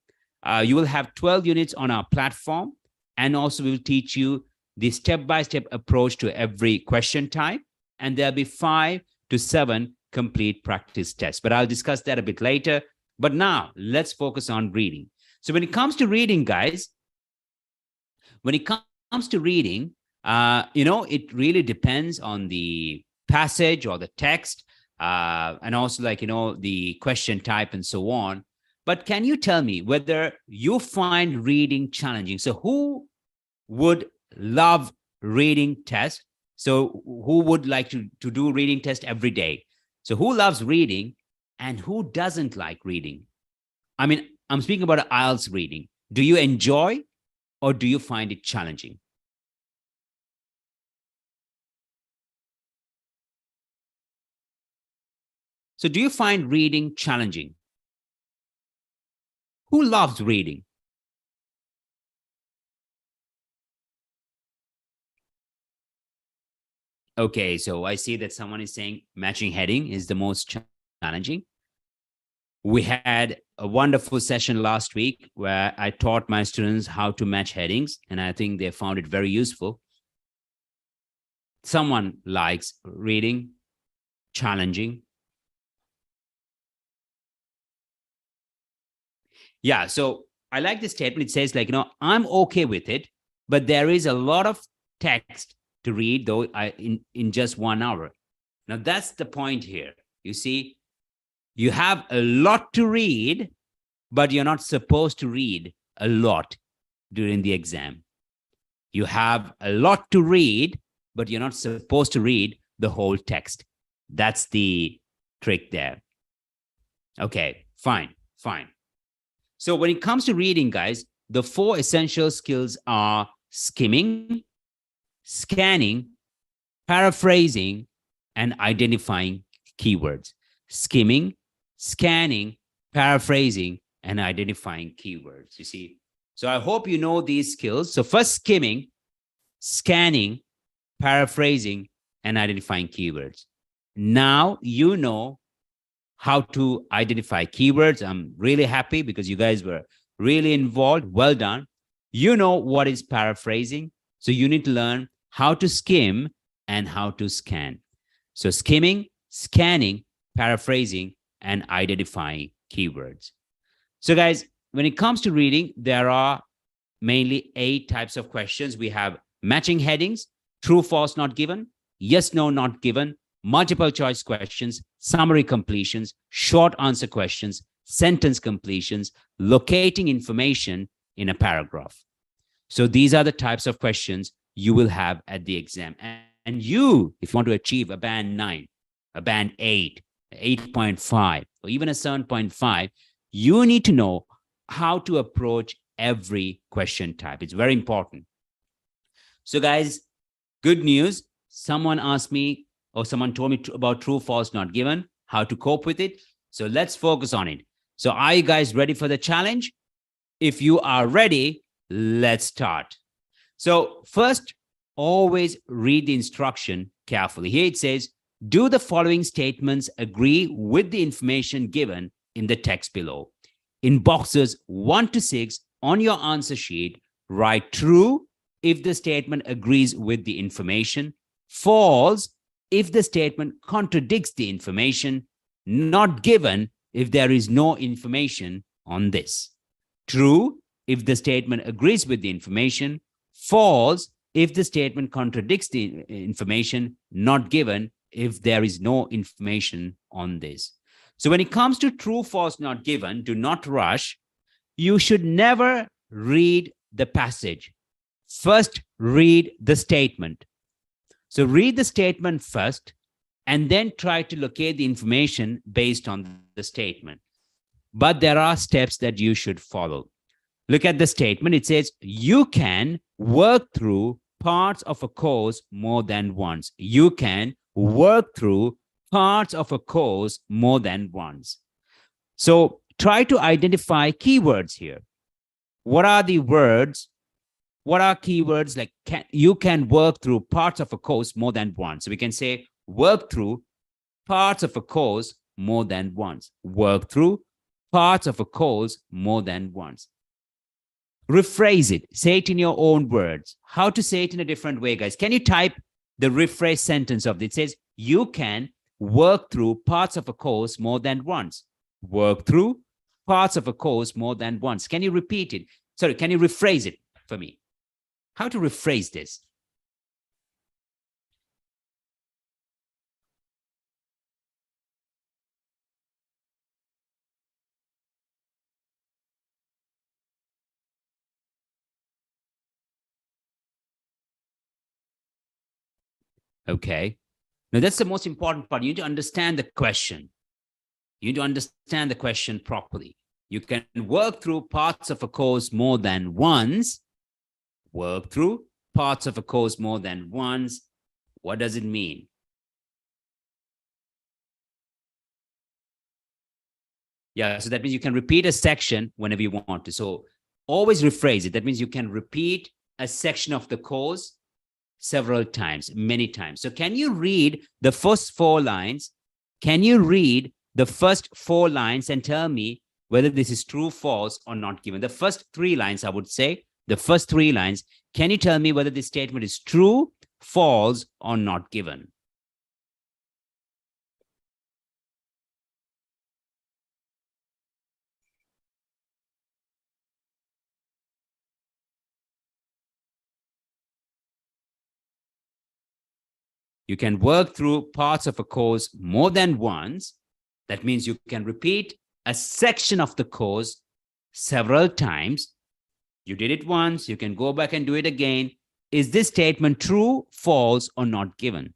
You will have 12 units on our platform, and also we will teach you the step-by-step approach to every question type, and there'll be 5 to 7 complete practice tests. But I'll discuss that a bit later. But now let's focus on reading. So when it comes to reading, guys, when it comes to reading, it really depends on the passage or the text, and also the question type and so on. But can you tell me whether you find reading challenging? So who would love reading test? So who would like to do reading test every day? So who loves reading and who doesn't like reading? I mean, I'm speaking about IELTS reading. Do you enjoy or do you find it challenging? So do you find reading challenging? Who loves reading? Okay, so I see that someone is saying matching heading is the most challenging. We had a wonderful session last week where I taught my students how to match headings, and I think they found it very useful. Someone likes reading, challenging. Yeah, so I like this statement. It says I'm okay with it, but there is a lot of text to read though in just 1 hour. Now that's the point here. You see, you have a lot to read, but you're not supposed to read a lot during the exam. You have a lot to read, but you're not supposed to read the whole text. That's the trick there. Okay, fine. So when it comes to reading, guys, the 4 essential skills are skimming, scanning, paraphrasing, and identifying keywords. Skimming, scanning, paraphrasing, and identifying keywords. You see, so I hope you know these skills. So first, skimming, scanning, paraphrasing, and identifying keywords. Now you know how to identify keywords. I'm really happy because you guys were really involved. Well done. You know what is paraphrasing. So you need to learn how to skim and how to scan. So skimming, scanning, paraphrasing, and identifying keywords. So guys, when it comes to reading, there are mainly 8 types of questions. We have matching headings, true, false, not given, yes, no, not given, multiple choice questions, summary completions, short answer questions, sentence completions, locating information in a paragraph. So these are the types of questions you will have at the exam. And you, if you want to achieve a band 9, a band 8, 8.5, or even a 7.5, you need to know how to approach every question type. It's very important. So guys, good news. Someone asked me, or someone told me about true, false, not given, how to cope with it. So let's focus on it. So are you guys ready for the challenge? If you are ready, let's start. So first, always read the instruction carefully. Here it says, do the following statements agree with the information given in the text below? In boxes 1 to 6 on your answer sheet, write true if the statement agrees with the information, false if the statement contradicts the information, not given if there is no information on this. True if the statement agrees with the information, false if the statement contradicts the information, not given if there is no information on this. So when it comes to true, false, not given, do not rush. You should never read the passage. First, read the statement. So read the statement first, and then try to locate the information based on the statement. But there are steps that you should follow. Look at the statement. It says, you can work through parts of a course more than once. You can work through parts of a course more than once. So try to identify keywords here. What are the words? What are keywords like you can work through parts of a course more than once? So we can say work through parts of a course more than once. Work through parts of a course more than once. Rephrase it. Say it in your own words. How to say it in a different way, guys? Can you type the rephrase sentence of it? It says, you can work through parts of a course more than once. Work through parts of a course more than once. Can you repeat it? Sorry, can you rephrase it for me? How to rephrase this? Okay. Now, that's the most important part. You need to understand the question. You need to understand the question properly. You can work through parts of a course more than once. Work through parts of a course more than once. What does it mean? Yeah, so that means you can repeat a section whenever you want to. So always rephrase it. That means you can repeat a section of the course several times, many times. So can you read the first 4 lines? Can you read the first 4 lines and tell me whether this is true, false, or not given? The first 3 lines, I would say, the first 3 lines, can you tell me whether this statement is true, false, or not given? You can work through parts of a course more than once. That means you can repeat a section of the course several times. You did it once, you can go back and do it again. Is this statement true, false, or not given?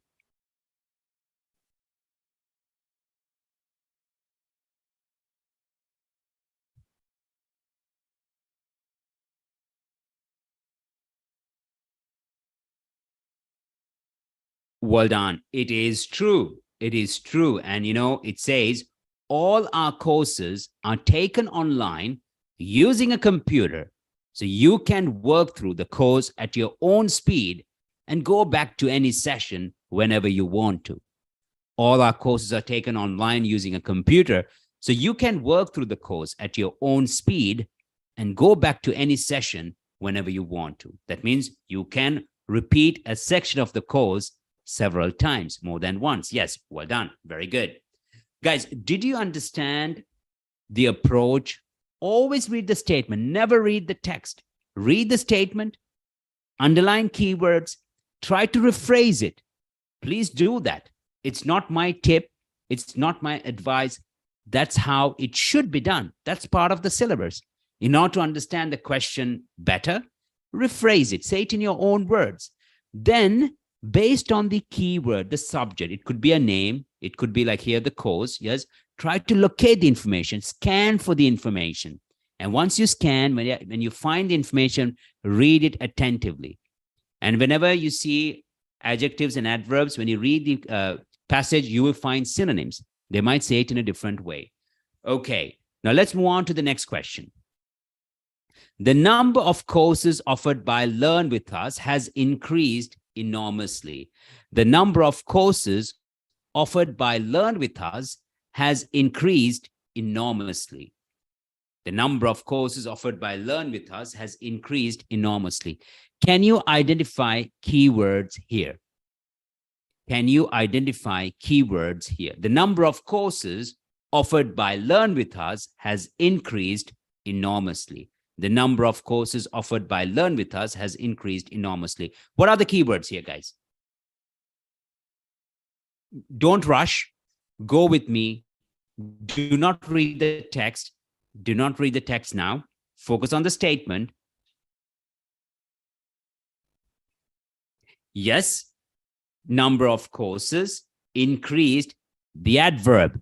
Well done. It is true. It is true. And it says all our courses are taken online using a computer. So you can work through the course at your own speed and go back to any session whenever you want to. All our courses are taken online using a computer. So you can work through the course at your own speed and go back to any session whenever you want to. That means you can repeat a section of the course several times, more than once. Yes, well done. Very good. Guys, did you understand the approach? Always read the statement, never read the text. Read the statement, underline keywords, try to rephrase it. Please do that. It's not my tip. It's not my advice. That's how it should be done. That's part of the syllabus. In order to understand the question better, rephrase it. Say it in your own words. Then, based on the keyword, the subject, it could be a name. It could be like here, the course. Yes. Try to locate the information. Scan for the information. And once you scan, when you find the information, read it attentively. And whenever you see adjectives and adverbs, when you read the passage, you will find synonyms. They might say it in a different way. Okay, now let's move on to the next question. The number of courses offered by Learn With Us has increased enormously. The number of courses offered by Learn With Us has increased enormously. The number of courses offered by Learn With Us has increased enormously. Can you identify keywords here? Can you identify keywords here? The number of courses offered by Learn With Us has increased enormously. The number of courses offered by Learn With Us has increased enormously. What are the keywords here, guys? Don't rush. Go with me. Do not read the text. Do not read the text now. Focus on the statement. Yes, number of courses increased. The adverb,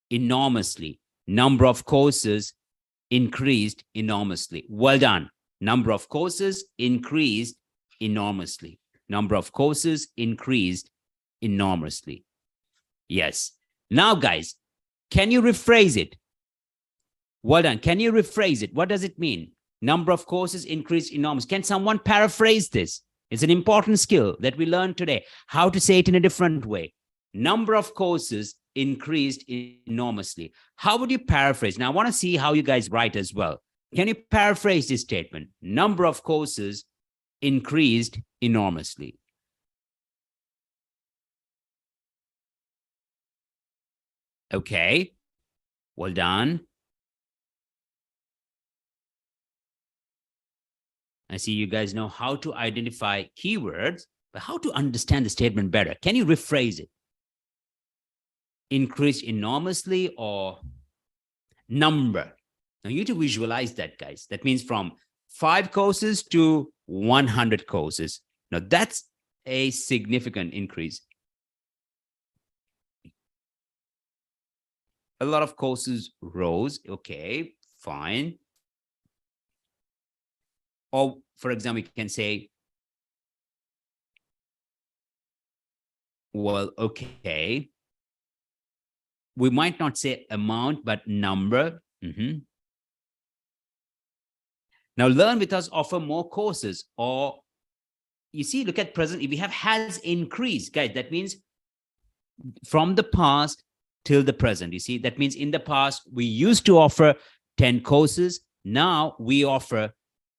enormously. Number of courses increased enormously. Well done. Number of courses increased enormously. Number of courses increased enormously. Yes. Now, guys, can you rephrase it? Well done. Can you rephrase it? What does it mean? Number of courses increased enormously. Can someone paraphrase this? It's an important skill that we learned today. How to say it in a different way. Number of courses increased enormously. How would you paraphrase? Now, I want to see how you guys write as well. Can you paraphrase this statement? Number of courses increased enormously. Okay. Well done. I see you guys know how to identify keywords, but how to understand the statement better. Can you rephrase it? Increased enormously or number? Now you need to visualize that, guys. That means from 5 courses to 100 courses. Now that's a significant increase. A lot of courses rose. Okay, fine. Or for example, you can say, well, okay. We might not say amount, but number. Now, Learn With Us offer more courses, or you see, look at present. If we have has increased, guys, that means from the past till the present. You see, that means in the past, we used to offer 10 courses. Now we offer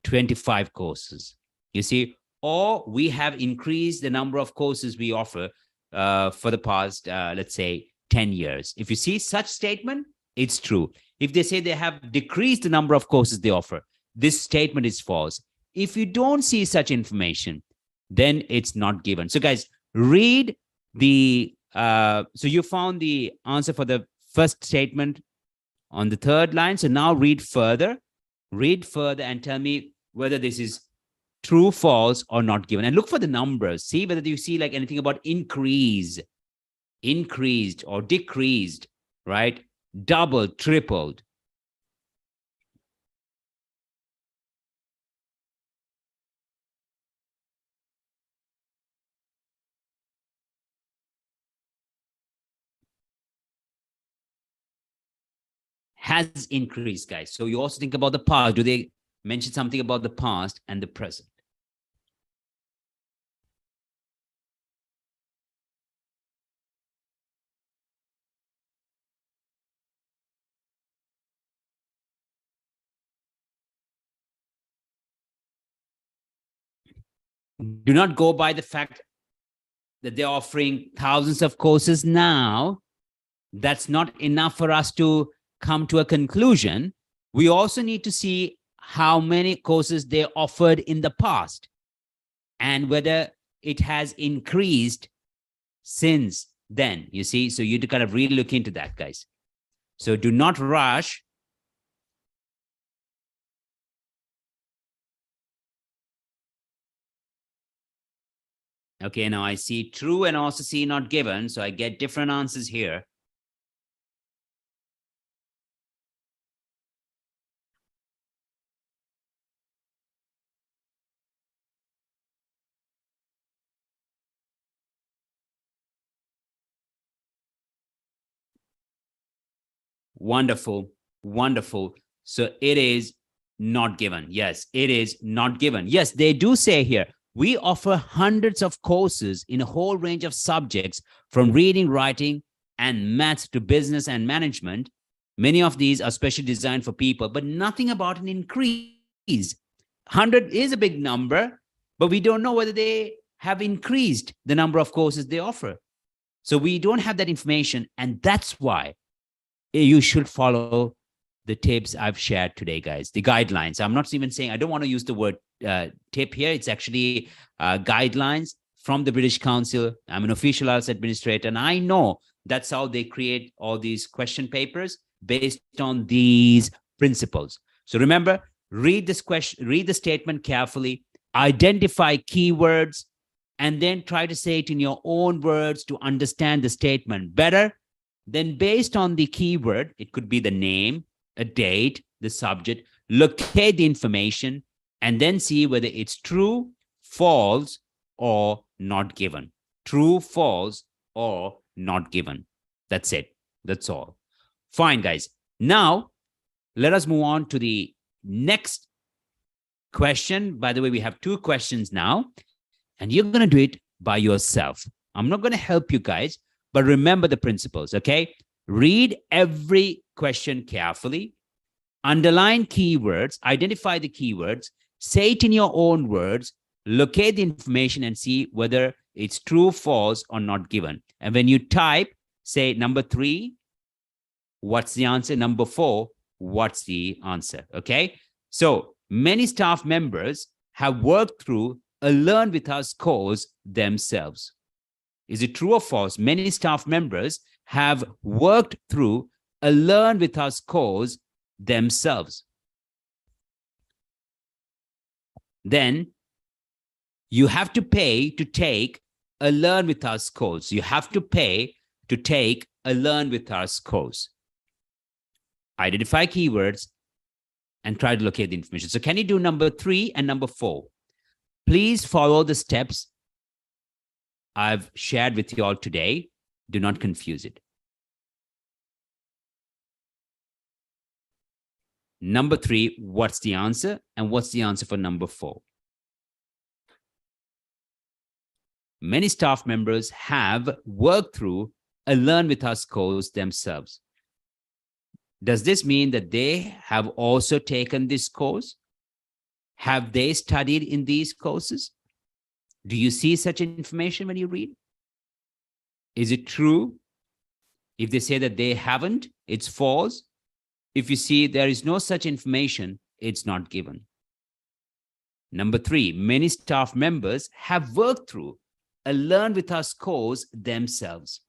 25 courses. You see, or we have increased the number of courses we offer for the past, let's say, 10 years. If you see such statement, it's true. If they say they have decreased the number of courses they offer, this statement is false. If you don't see such information, then it's not given. So guys, read the, so you found the answer for the first statement on the 3rd line. So now read further and tell me whether this is true, false, or not given. And look for the numbers. See whether you see like anything about increased or decreased, right? Doubled, tripled. has increased, guys. So you also think about the past. Do they mention something about the past and the present? Do not go by the fact that they're offering thousands of courses now. That's not enough for us to come to a conclusion. We also need to see how many courses they offered in the past and whether it has increased since then, you see? So you have to kind of really look into that, guys. So do not rush. Okay, now I see true and also see not given. So I get different answers here. Wonderful, wonderful. So it is not given. Yes, it is not given. Yes, they do say here, we offer hundreds of courses in a whole range of subjects from reading, writing, and maths to business and management. Many of these are specially designed for people, but nothing about an increase. 100 is a big number, but we don't know whether they have increased the number of courses they offer. So we don't have that information, and that's why you should follow the tips I've shared today, guys, the guidelines. I'm not even saying, I don't want to use the word tip here. It's actually guidelines from the British Council. I'm an official IELTS administrator, and I know that's how they create all these question papers based on these principles. So remember, read this question, read the statement carefully, identify keywords, and then try to say it in your own words to understand the statement better. Then based on the keyword, it could be the name, a date, the subject, locate the information, and then see whether it's true, false, or not given. True, false, or not given. That's it. That's all. Fine, guys. Now, let us move on to the next question. By the way, we have 2 questions now, and you're going to do it by yourself. I'm not going to help you guys. But remember the principles, okay? Read every question carefully, underline keywords, identify the keywords, say it in your own words, locate the information and see whether it's true, false, or not given. And when you type, say number 3, what's the answer? Number 4, what's the answer, okay? So many staff members have worked through a Learn With Us course themselves. Is it true or false? Many staff members have worked through a Learn With Us course themselves. Then you have to pay to take a Learn With Us course. You have to pay to take a Learn With Us course. Identify keywords and try to locate the information. So can you do number 3 and number 4? Please follow the steps I've shared with you all today. Do not confuse it. Number 3, what's the answer? And what's the answer for number 4? Many staff members have worked through a Learn With Us course themselves. Does this mean that they have also taken this course? Have they studied in these courses? Do you see such information when you read? Is it true? If they say that they haven't, it's false. If you see there is no such information, it's not given. Number 3, many staff members have worked through a Learn With Us course themselves.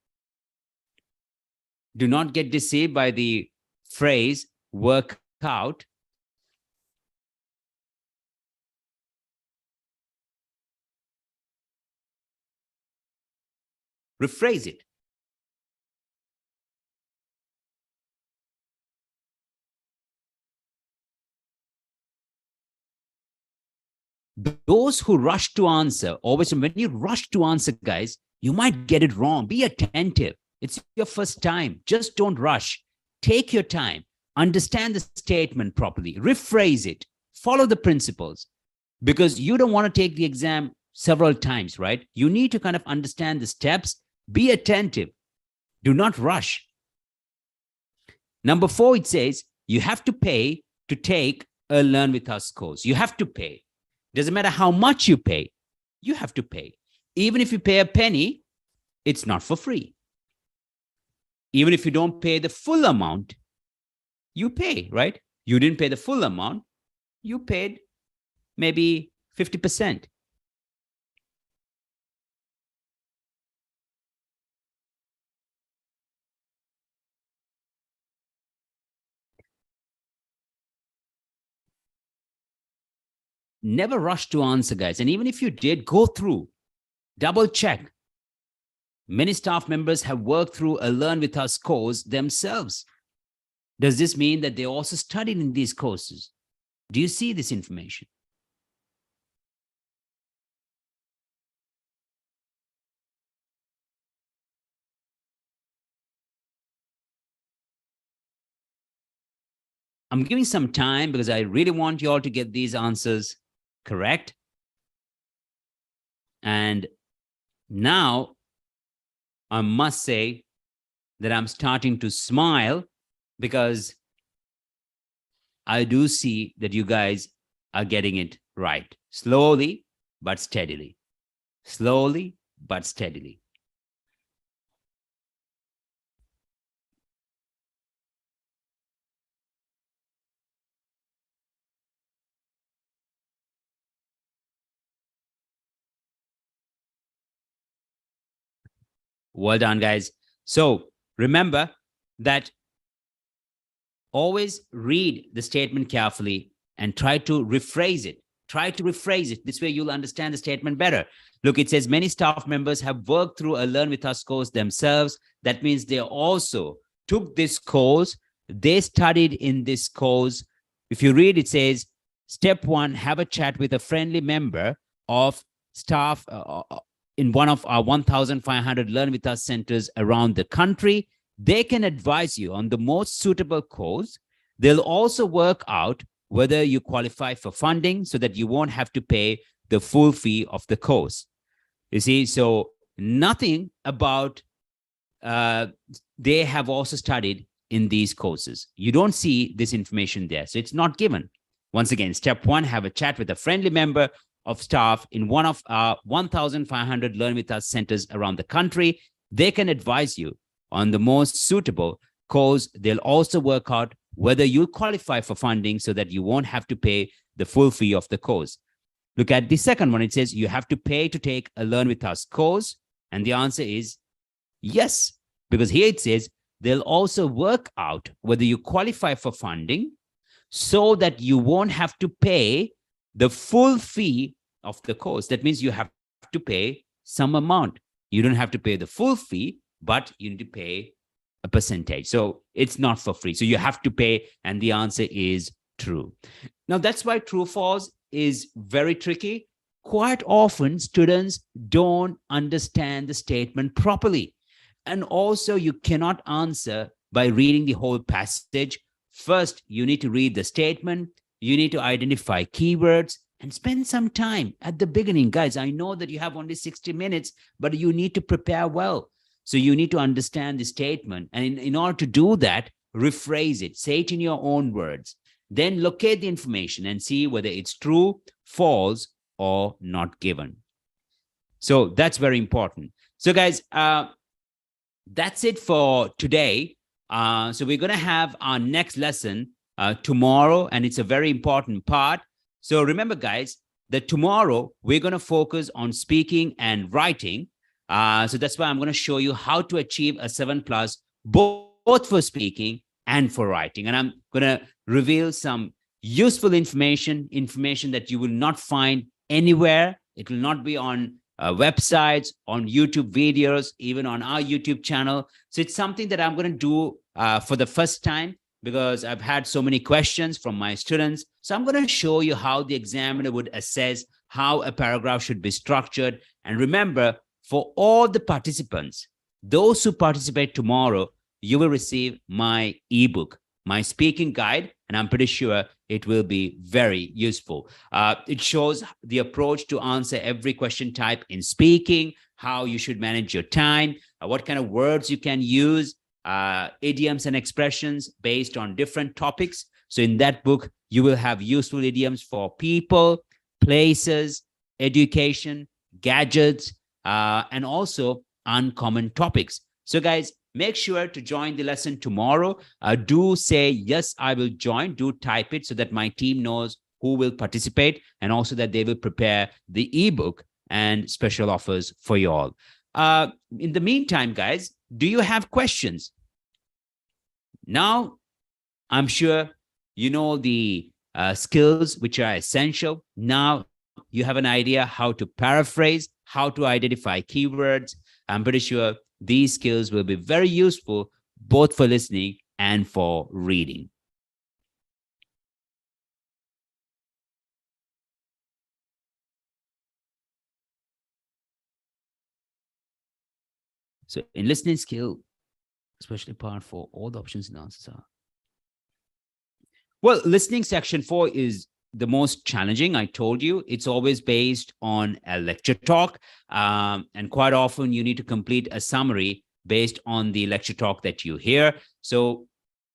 Do not get deceived by the phrase work out. Rephrase it. Those who rush to answer, always when you rush to answer, guys, you might get it wrong. Be attentive. It's your first time. Just don't rush. Take your time. understand the statement properly, rephrase it, follow the principles, because you don't want to take the exam several times, right? You need to kind of understand the steps, be attentive, do not rush. Number 4, it says you have to pay to take a Learn With Us course. You have to pay. Doesn't matter how much you pay, you have to pay. Even if you pay a penny, it's not for free. Even if you don't pay the full amount, you pay, right? You didn't pay the full amount, you paid maybe 50%. Never rush to answer, guys. And even if you did, go through, double check. Many staff members have worked through a Learn With Us course themselves. Does this mean that they also studied in these courses? Do you see this information? I'm giving some time because I really want you all to get these answers correct. And now I must say that I'm starting to smile because I do see that you guys are getting it right. Slowly, but steadily. Slowly, but steadily. Well done, guys. So remember that always read the statement carefully and try to rephrase it. Try to rephrase it. This way you'll understand the statement better. Look, it says many staff members have worked through a Learn With Us course themselves. That means they also took this course. They studied in this course. If you read, it says, step 1, have a chat with a friendly member of staff in one of our 1,500 Learn With Us centers around the country. They can advise you on the most suitable course. They'll also work out whether you qualify for funding so that you won't have to pay the full fee of the course. You see, so nothing about they have also studied in these courses. You don't see this information there, so it's not given. Once again, step 1, have a chat with a friendly member of staff in one of our 1,500 Learn With Us centers around the country. They can advise you on the most suitable course. They'll also work out whether you qualify for funding so that you won't have to pay the full fee of the course. Look at the second one. It says you have to pay to take a Learn With Us course. And the answer is yes, because here it says they'll also work out whether you qualify for funding so that you won't have to pay the full fee of the course. That means you have to pay some amount. You don't have to pay the full fee, but you need to pay a percentage. So it's not for free. So you have to pay, and the answer is true. Now, that's why true false is very tricky. Quite often, students don't understand the statement properly. And also, you cannot answer by reading the whole passage. First, you need to read the statement. You need to identify keywords and spend some time at the beginning. Guys, I know that you have only 60 minutes, but you need to prepare well. So you need to understand the statement. And in order to do that, rephrase it. Say it in your own words. Then locate the information and see whether it's true, false, or not given. So that's very important. So guys, that's it for today. So we're going to have our next lesson tomorrow, and it's a very important part. So remember, guys, that tomorrow we're going to focus on speaking and writing. So that's why I'm going to show you how to achieve a 7+, both for speaking and for writing. And I'm going to reveal some useful information that you will not find anywhere. It will not be on websites, on YouTube videos, even on our YouTube channel. So it's something that I'm going to do for the first time, because I've had so many questions from my students. So I'm going to show you how the examiner would assess how a paragraph should be structured. And remember, for all the participants, those who participate tomorrow, you will receive my ebook. my speaking guide, and I'm pretty sure it will be very useful. It shows the approach to answer every question type in speaking, how you should manage your time, what kind of words you can use, idioms and expressions based on different topics. So in that book, you will have useful idioms for people, places, education, gadgets, and also uncommon topics. So guys, make sure to join the lesson tomorrow. Do say, yes, I will join. Do type it so that my team knows who will participate, and also that they will prepare the ebook and special offers for you all. In the meantime, guys, do you have questions? Now, I'm sure you know the skills which are essential. Now you have an idea how to paraphrase, how to identify keywords. I'm pretty sure these skills will be very useful both for listening and for reading. So in listening skill, especially part 4, all the options and answers are. Well, listening section 4 is the most challenging. I told you, it's always based on a lecture talk. And quite often you need to complete a summary based on the lecture talk that you hear. So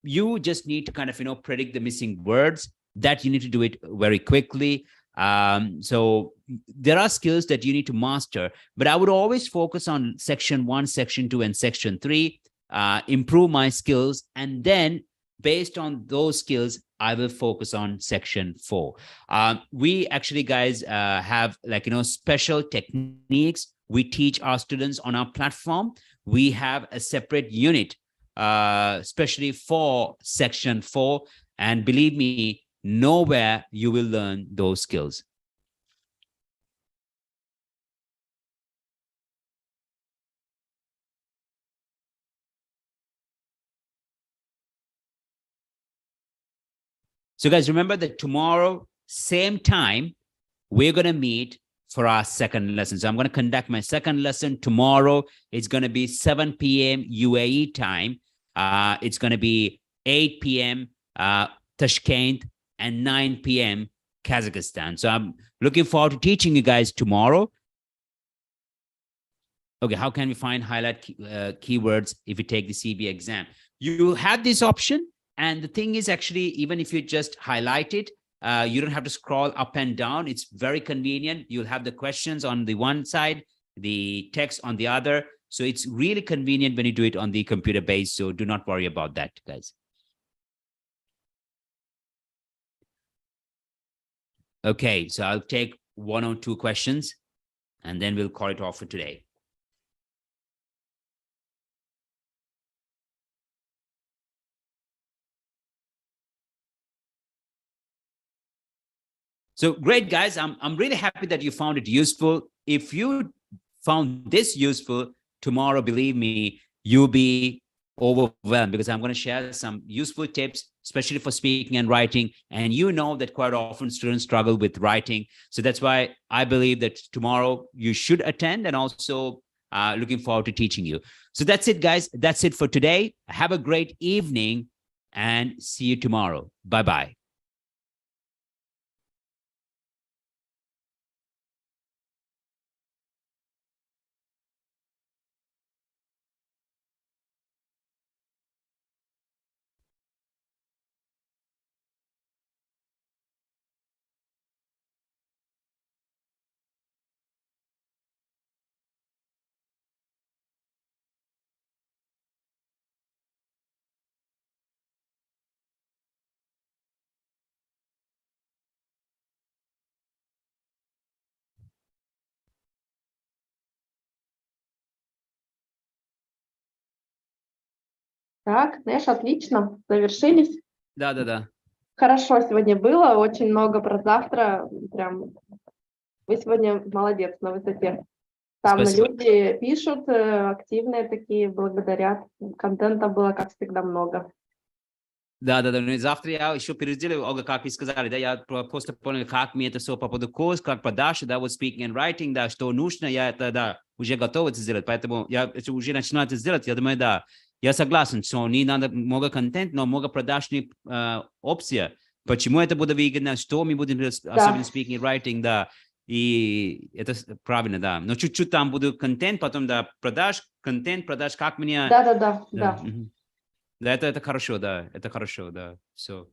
you just need to kind of, predict the missing words. That you need to do it very quickly. So there are skills that you need to master, but I would always focus on section 1, section 2, and section 3, improve my skills. And then based on those skills, I will focus on section 4. We actually, guys, have special techniques we teach our students on our platform. We have a separate unit, especially for section 4. And believe me, nowhere you will learn those skills. So guys, remember that tomorrow, same time, we're going to meet for our second lesson. So I'm going to conduct my second lesson tomorrow. It's going to be 7 p.m. UAE time. It's going to be 8 p.m. Tashkent and 9 p.m. Kazakhstan. So I'm looking forward to teaching you guys tomorrow. Okay, how can we find highlight keywords if you take the CB exam? You have this option. And the thing is, actually, even if you just highlight it, you don't have to scroll up and down. It's very convenient. You'll have the questions on the one side, the text on the other. So it's really convenient when you do it on the computer base. So do not worry about that, guys. Okay, so I'll take 1 or 2 questions, and then we'll call it off for today. So great, guys. I'm really happy that you found it useful. If you found this useful, tomorrow, believe me, you'll be overwhelmed, because I'm going to share some useful tips, especially for speaking and writing. And you know that quite often students struggle with writing. So that's why I believe that tomorrow you should attend, and also looking forward to teaching you. So that's it, guys. That's it for today. Have a great evening and see you tomorrow. Bye-bye. Так, Нэш, отлично, завершились. Да. Хорошо сегодня было, очень много про завтра. Прям вы сегодня молодец, на высоте. Там Спасибо. люди пишут, активные такие, благодарят. Контента было, как всегда, много. Да. Ну, завтра я еще переделаю, Ольга, как вы сказали, да, я просто понял, как мне это все по поводу курс, как продажи, да, вот speaking and writing, да, что нужно, я это, да, уже готов это сделать, поэтому я это уже начинаю это сделать, я думаю, да, Я согласен, что не надо много контента, но много продажных опций. Почему это будет выгодно, что мы будем, особенно speaking и writing, да, и это правильно, да. Но чуть-чуть там будет контент, потом, да, контент, как мне... Да. Да, это хорошо, да, все.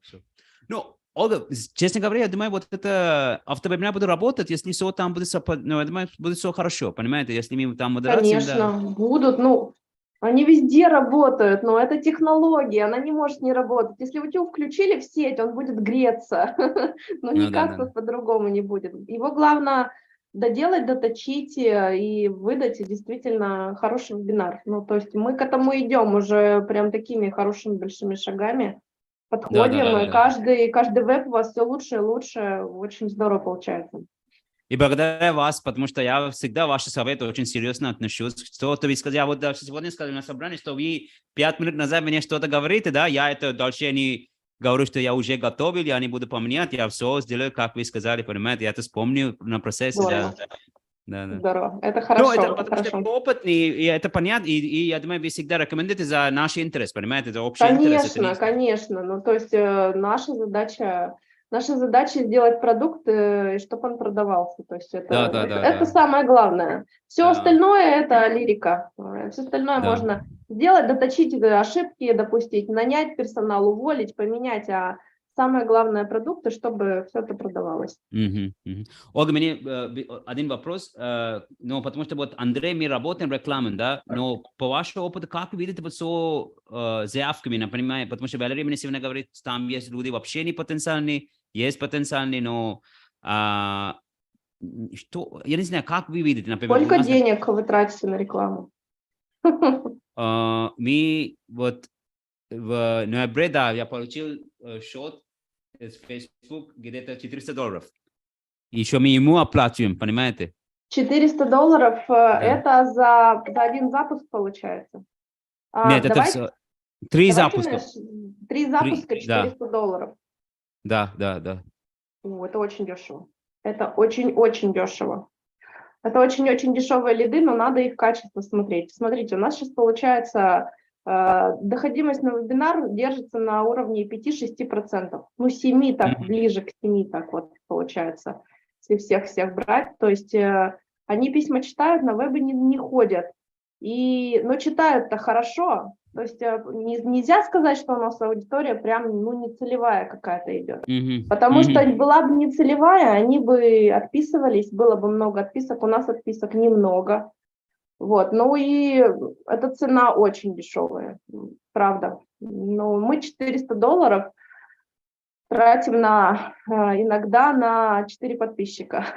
Ну, Ольга, честно говоря, я думаю, вот это автовебинар будет работать, если все там будет, ну, я думаю, будет все хорошо, понимаете, если мы там модерацией... Конечно, будут, ну, они везде работают, но это технология, она не может не работать. Если утюг включили в сеть, он будет греться, но никак тут по-другому не будет. Его главное доделать, доточить и выдать действительно хороший вебинар. Ну, то есть мы к этому идем уже прям такими хорошими большими шагами, подходим, и каждый веб у вас все лучше и лучше, очень здорово получается. И благодаря вас, потому что я всегда ваши советы очень серьезно отношусь. Что-то вы сказали, я вот даже сегодня сказал на собрании, что вы 5 минут назад мне что-то говорите, да, я это дальше не говорю, что я уже готовил, я не буду поменять, я все сделаю, как вы сказали, понимаете, я это вспомню на процессе. Здорово. Да. Здорово, это хорошо. Ну, это потому что это опытный, и это понятно, и я думаю, вы всегда рекомендуете за наш интерес, понимаете, это общий интерес. Конечно, ну, то есть наша задача сделать продукт, и чтобы он продавался, то есть это самое главное. Все остальное это лирика, все остальное можно сделать, доточить ошибки, допустить, нанять персонал, уволить, поменять, а самое главное продукты, чтобы все это продавалось. Ольга, мне один вопрос, ну, потому что вот Андрей, мы работаем рекламой, да, но по вашему опыту, как вы видите вот со заявками, например, потому что Валерий мне сегодня говорит, там есть люди вообще не потенциальные, есть потенциальные, но что, я не знаю, как вы видите, например... Сколько денег вы тратите на рекламу? Мы вот в ноябре, да, я получил счет из Facebook где-то $400. Еще мы ему оплачиваем, понимаете? $400 это за один запуск получается? Нет, это все. 3 запуска. 3 запуска, $400. Да. Это очень дешево. Это очень-очень дешево. Это очень-очень дешевые лиды, но надо их качественно смотреть. Смотрите, у нас сейчас получается доходимость на вебинар держится на уровне 5-6%. Ну, 7, так ближе к 7, так вот получается, если всех брать. То есть они письма читают, на вебы не ходят. Но читают-то хорошо. То есть нельзя сказать, что у нас аудитория прям не целевая какая-то идет. Потому что была бы не целевая, они бы отписывались, было бы много отписок, у нас отписок немного. Вот, ну и эта цена очень дешевая, правда. Но мы $400 тратим иногда на 4 подписчика.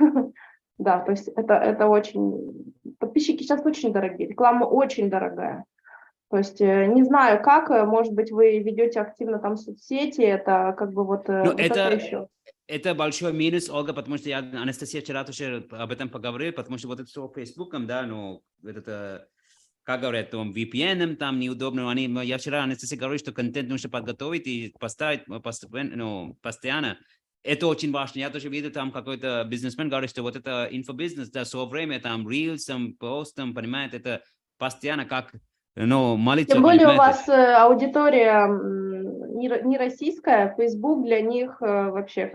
Да, то есть это очень... Подписчики сейчас очень дорогие, реклама очень дорогая. То есть не знаю как, может быть, вы ведете активно там соцсети, это как бы вот это еще. Это большой минус, Ольга, потому что Анастасия вчера тоже об этом поговорила, потому что вот это все Фейсбуком, да, ну, это, как говорят, VPN там неудобно, я вчера Анастасия говорила, что контент нужно подготовить и поставить постоянно. Это очень важно. Я тоже видел, там какой-то бизнесмен говорит, что вот это инфобизнес, да, все время там рилсом, постом, понимаете, это постоянно как, молиться. Тем более у вас аудитория не российская, Facebook для них вообще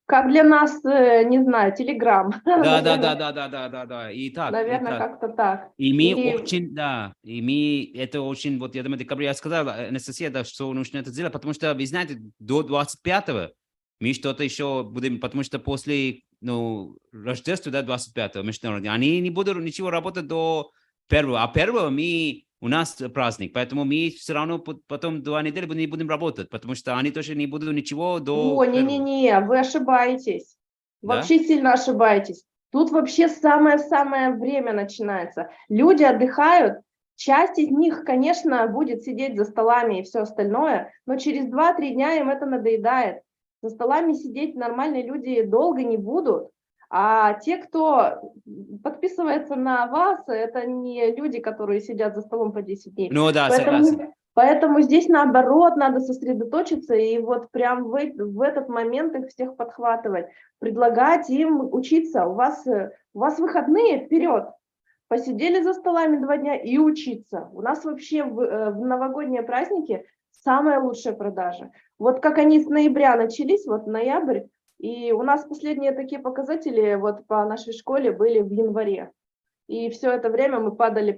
как для нас, не знаю, Telegram. Да. И так. Наверное, как-то так. И мы очень, это очень, вот я думаю, декабря я сказал, Анастасия, да, что нужно это сделать, потому что, вы знаете, до 25-го мы что-то еще будем, потому что после, Рождества, да, 25-го, международного, они не будут ничего работать до 1-го, а 1-го у нас праздник, поэтому мы все равно потом 2 недели не будем работать, потому что они тоже не будут ничего до... Не, вы ошибаетесь. Вообще сильно ошибаетесь. Тут вообще самое-самое время начинается. Люди отдыхают, часть из них, конечно, будет сидеть за столами и все остальное, но через 2-3 дня им это надоедает. За столами сидеть нормальные люди долго не будут. А те, кто подписывается на вас, это не люди, которые сидят за столом по 10 дней. Ну да, согласен. Поэтому здесь наоборот надо сосредоточиться и вот прям в этот момент их всех подхватывать, предлагать им учиться. У вас выходные, вперед. посидели за столами 2 дня и учиться. У нас вообще в новогодние праздники самая лучшая продажа. Вот как они с ноября начались, вот ноябрь, и у нас последние такие показатели вот по нашей школе были в январе. И все это время мы падали,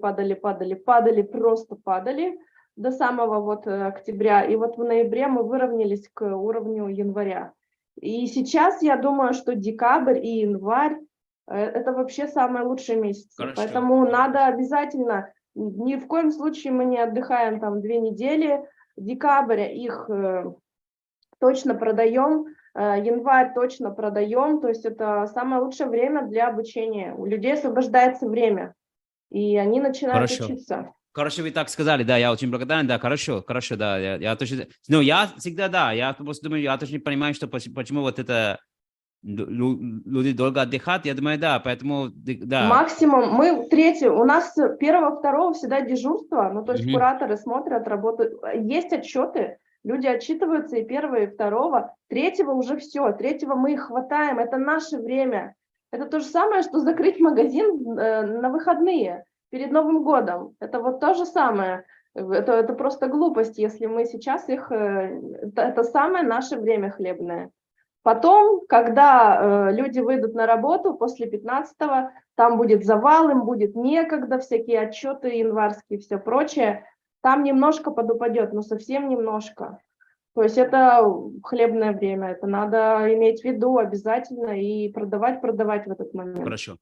просто падали до самого вот октября. И вот в ноябре мы выровнялись к уровню января. И сейчас я думаю, что декабрь и январь это вообще самые лучшие месяцы. Хорошо. Поэтому надо обязательно, ни в коем случае мы не отдыхаем там 2 недели. Декабрь их точно продаем, январь точно продаем, то есть это самое лучшее время для обучения. У людей освобождается время, и они начинают учиться. Хорошо, вы так сказали, да, я очень благодарен, да, хорошо, да, я точно, но я всегда, да, я просто думаю, я точно понимаю, что почему вот это люди долго отдыхают, я думаю, да, поэтому, да. Максимум, мы третий, у нас 1-2 всегда дежурство, ну, то есть кураторы смотрят, работают, есть отчеты, люди отчитываются и 1, и 2, 3 уже все, 3 мы их хватаем, это наше время. Это то же самое, что закрыть магазин на выходные перед Новым годом. Это вот то же самое. Это просто глупость, если мы сейчас их... Это самое наше время хлебное. Потом, когда люди выйдут на работу после 15-го, там будет завал, им будет некогда, всякие отчеты январские, все прочее. Там немножко подупадет, но совсем немножко. То есть это хлебное время, это надо иметь в виду обязательно и продавать в этот момент. Хорошо.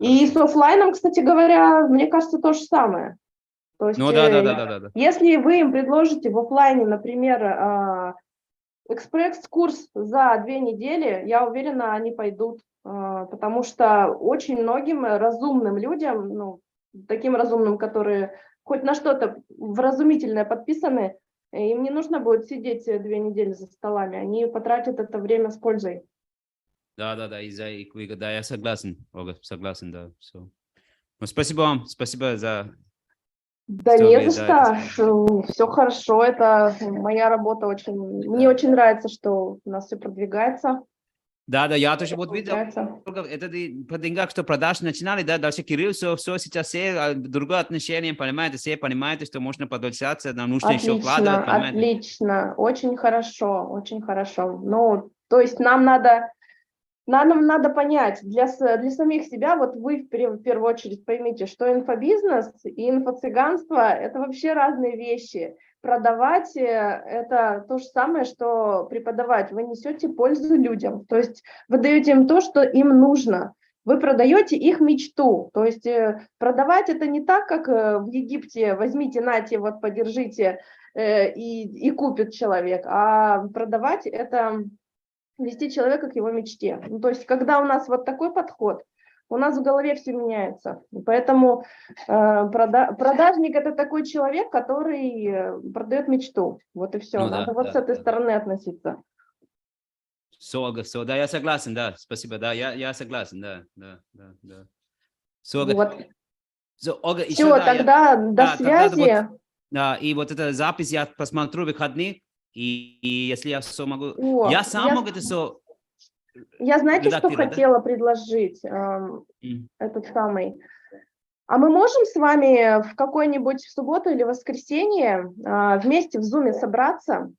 И с оффлайном, кстати говоря, мне кажется, то же самое. То есть, да. Если вы им предложите в оффлайне, например, экспресс-курс за 2 недели, я уверена, они пойдут, потому что очень многим разумным людям, ну, таким разумным, которые хоть на что-то вразумительное подписаны, им не нужно будет сидеть 2 недели за столами, они потратят это время с пользой. Да, я согласен, Ольга, согласен, да. So. Ну, спасибо вам, спасибо за... Да не за что, все хорошо, это моя работа очень, мне очень нравится, что у нас все продвигается. Да, я тоже вот видел, это по деньгам, что продажи начинали, да, дальше Кирилл, все сейчас все другое отношение, понимаете, все понимаете, что можно подольщаться, нам нужно еще вкладывать, понимаете? Отлично, очень хорошо, очень хорошо. Ну, то есть нам надо понять, для самих себя, вот вы в первую очередь поймите, что инфобизнес и инфо-цыганство – это вообще разные вещи. Продавать – это то же самое, что преподавать. Вы несете пользу людям, то есть вы даете им то, что им нужно. Вы продаете их мечту, то есть продавать это не так, как в Египте, возьмите, нате, вот подержите, и купит человек, а продавать это... вести человека к его мечте. Ну, то есть, когда у нас вот такой подход, у нас в голове все меняется. Поэтому продажник – это такой человек, который продает мечту. Вот и все. Ну, надо с этой стороны относиться. Да, я согласен, да, спасибо, да, я согласен, да. Вот. Ольга, все, еще, тогда до связи. Да, и вот эта запись я посмотрю выходных, и если я все могу... я сам могу это все... Я знаете, что хотела предложить? Этот самый... А мы можем с вами в какой-нибудь в субботу или воскресенье вместе в Zoom собраться?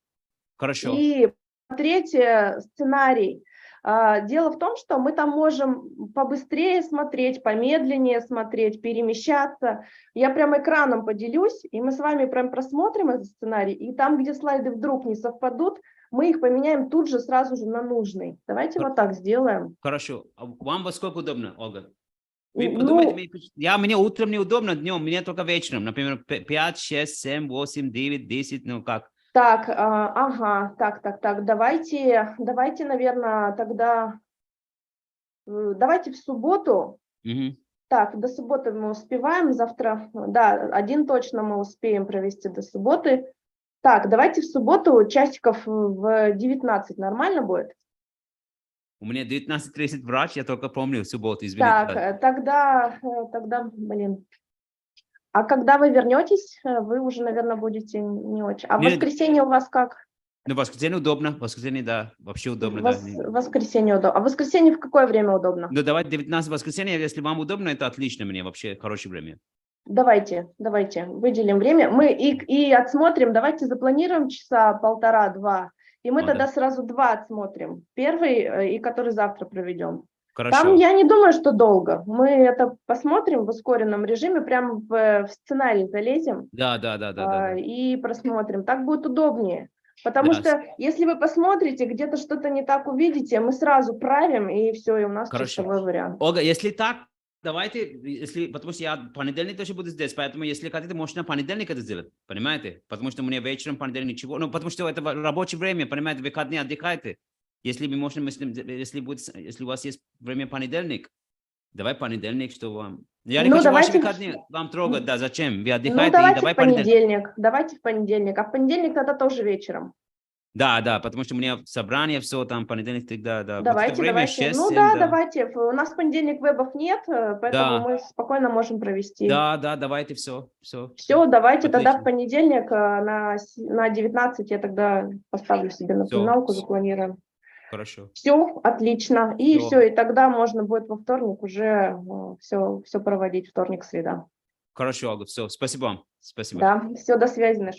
Хорошо. И смотреть сценарий. Дело в том, что мы там можем побыстрее смотреть, помедленнее смотреть, перемещаться. Я прям экраном поделюсь, и мы с вами прям просмотрим этот сценарий, и там, где слайды вдруг не совпадут, мы их поменяем тут же, сразу же на нужный. Давайте вот так сделаем. Хорошо. А вам во сколько удобно, Ольга? Вы подумайте, мне утром неудобно, днем, мне только вечером. Например, 5, 6, 7, 8, 9, 10, ну как? Так, ага, так, давайте, наверное, тогда, давайте в субботу. Так, до субботы мы успеваем, завтра, да, 1 точно мы успеем провести до субботы. Так, давайте в субботу часиков в 19, нормально будет? У меня 19:30 врач, я только помню в субботу, извините. Так, тогда, блин. А когда вы вернетесь, вы уже, наверное, будете не очень. А в воскресенье у вас как? Ну, воскресенье удобно, воскресенье, да, вообще удобно, да. Воскресенье удобно. А в воскресенье в какое время удобно? Ну, давайте 19 воскресенье, если вам удобно, это отлично мне, вообще хорошее время. Давайте, выделим время. Мы и отсмотрим, давайте запланируем часа 1,5-2, и мы тогда сразу 2 отсмотрим. Первый, и который завтра проведем. Хорошо. Там я не думаю, что долго. Мы это посмотрим в ускоренном режиме, прямо в сценарий залезем. Да. И просмотрим. Так будет удобнее. Потому что если вы посмотрите, где-то что-то не так увидите, мы сразу правим, и все, и у нас чистовой вариант. Ольга, если так, давайте, потому что я понедельник тоже буду здесь, поэтому если хотите, можете на понедельник это сделать, понимаете? Потому что мне вечером понедельник ничего, ну, потому что это рабочее время, понимаете, выходные отдыхайте. Если мы можем, если у вас есть время понедельник, давай понедельник, что вам... Я не хочу ваши выходные вам трогать, да, зачем? Вы отдыхаете, давайте в понедельник. Давайте в понедельник, а в понедельник тогда тоже вечером. Да, потому что у меня собрание, все там, понедельник тогда, да. Давайте. 6, ну 7, да, давайте. У нас в понедельник вебов нет, поэтому мы спокойно можем провести. Да, давайте все. Все, давайте отлично. Тогда в понедельник на 19 я тогда поставлю себе напоминалку, запланируем. Хорошо. Все, отлично. И все, и тогда можно будет во вторник уже все проводить, вторник, среда. Хорошо, Ольга, все, спасибо вам. Спасибо. Да, все, до связи, Наш.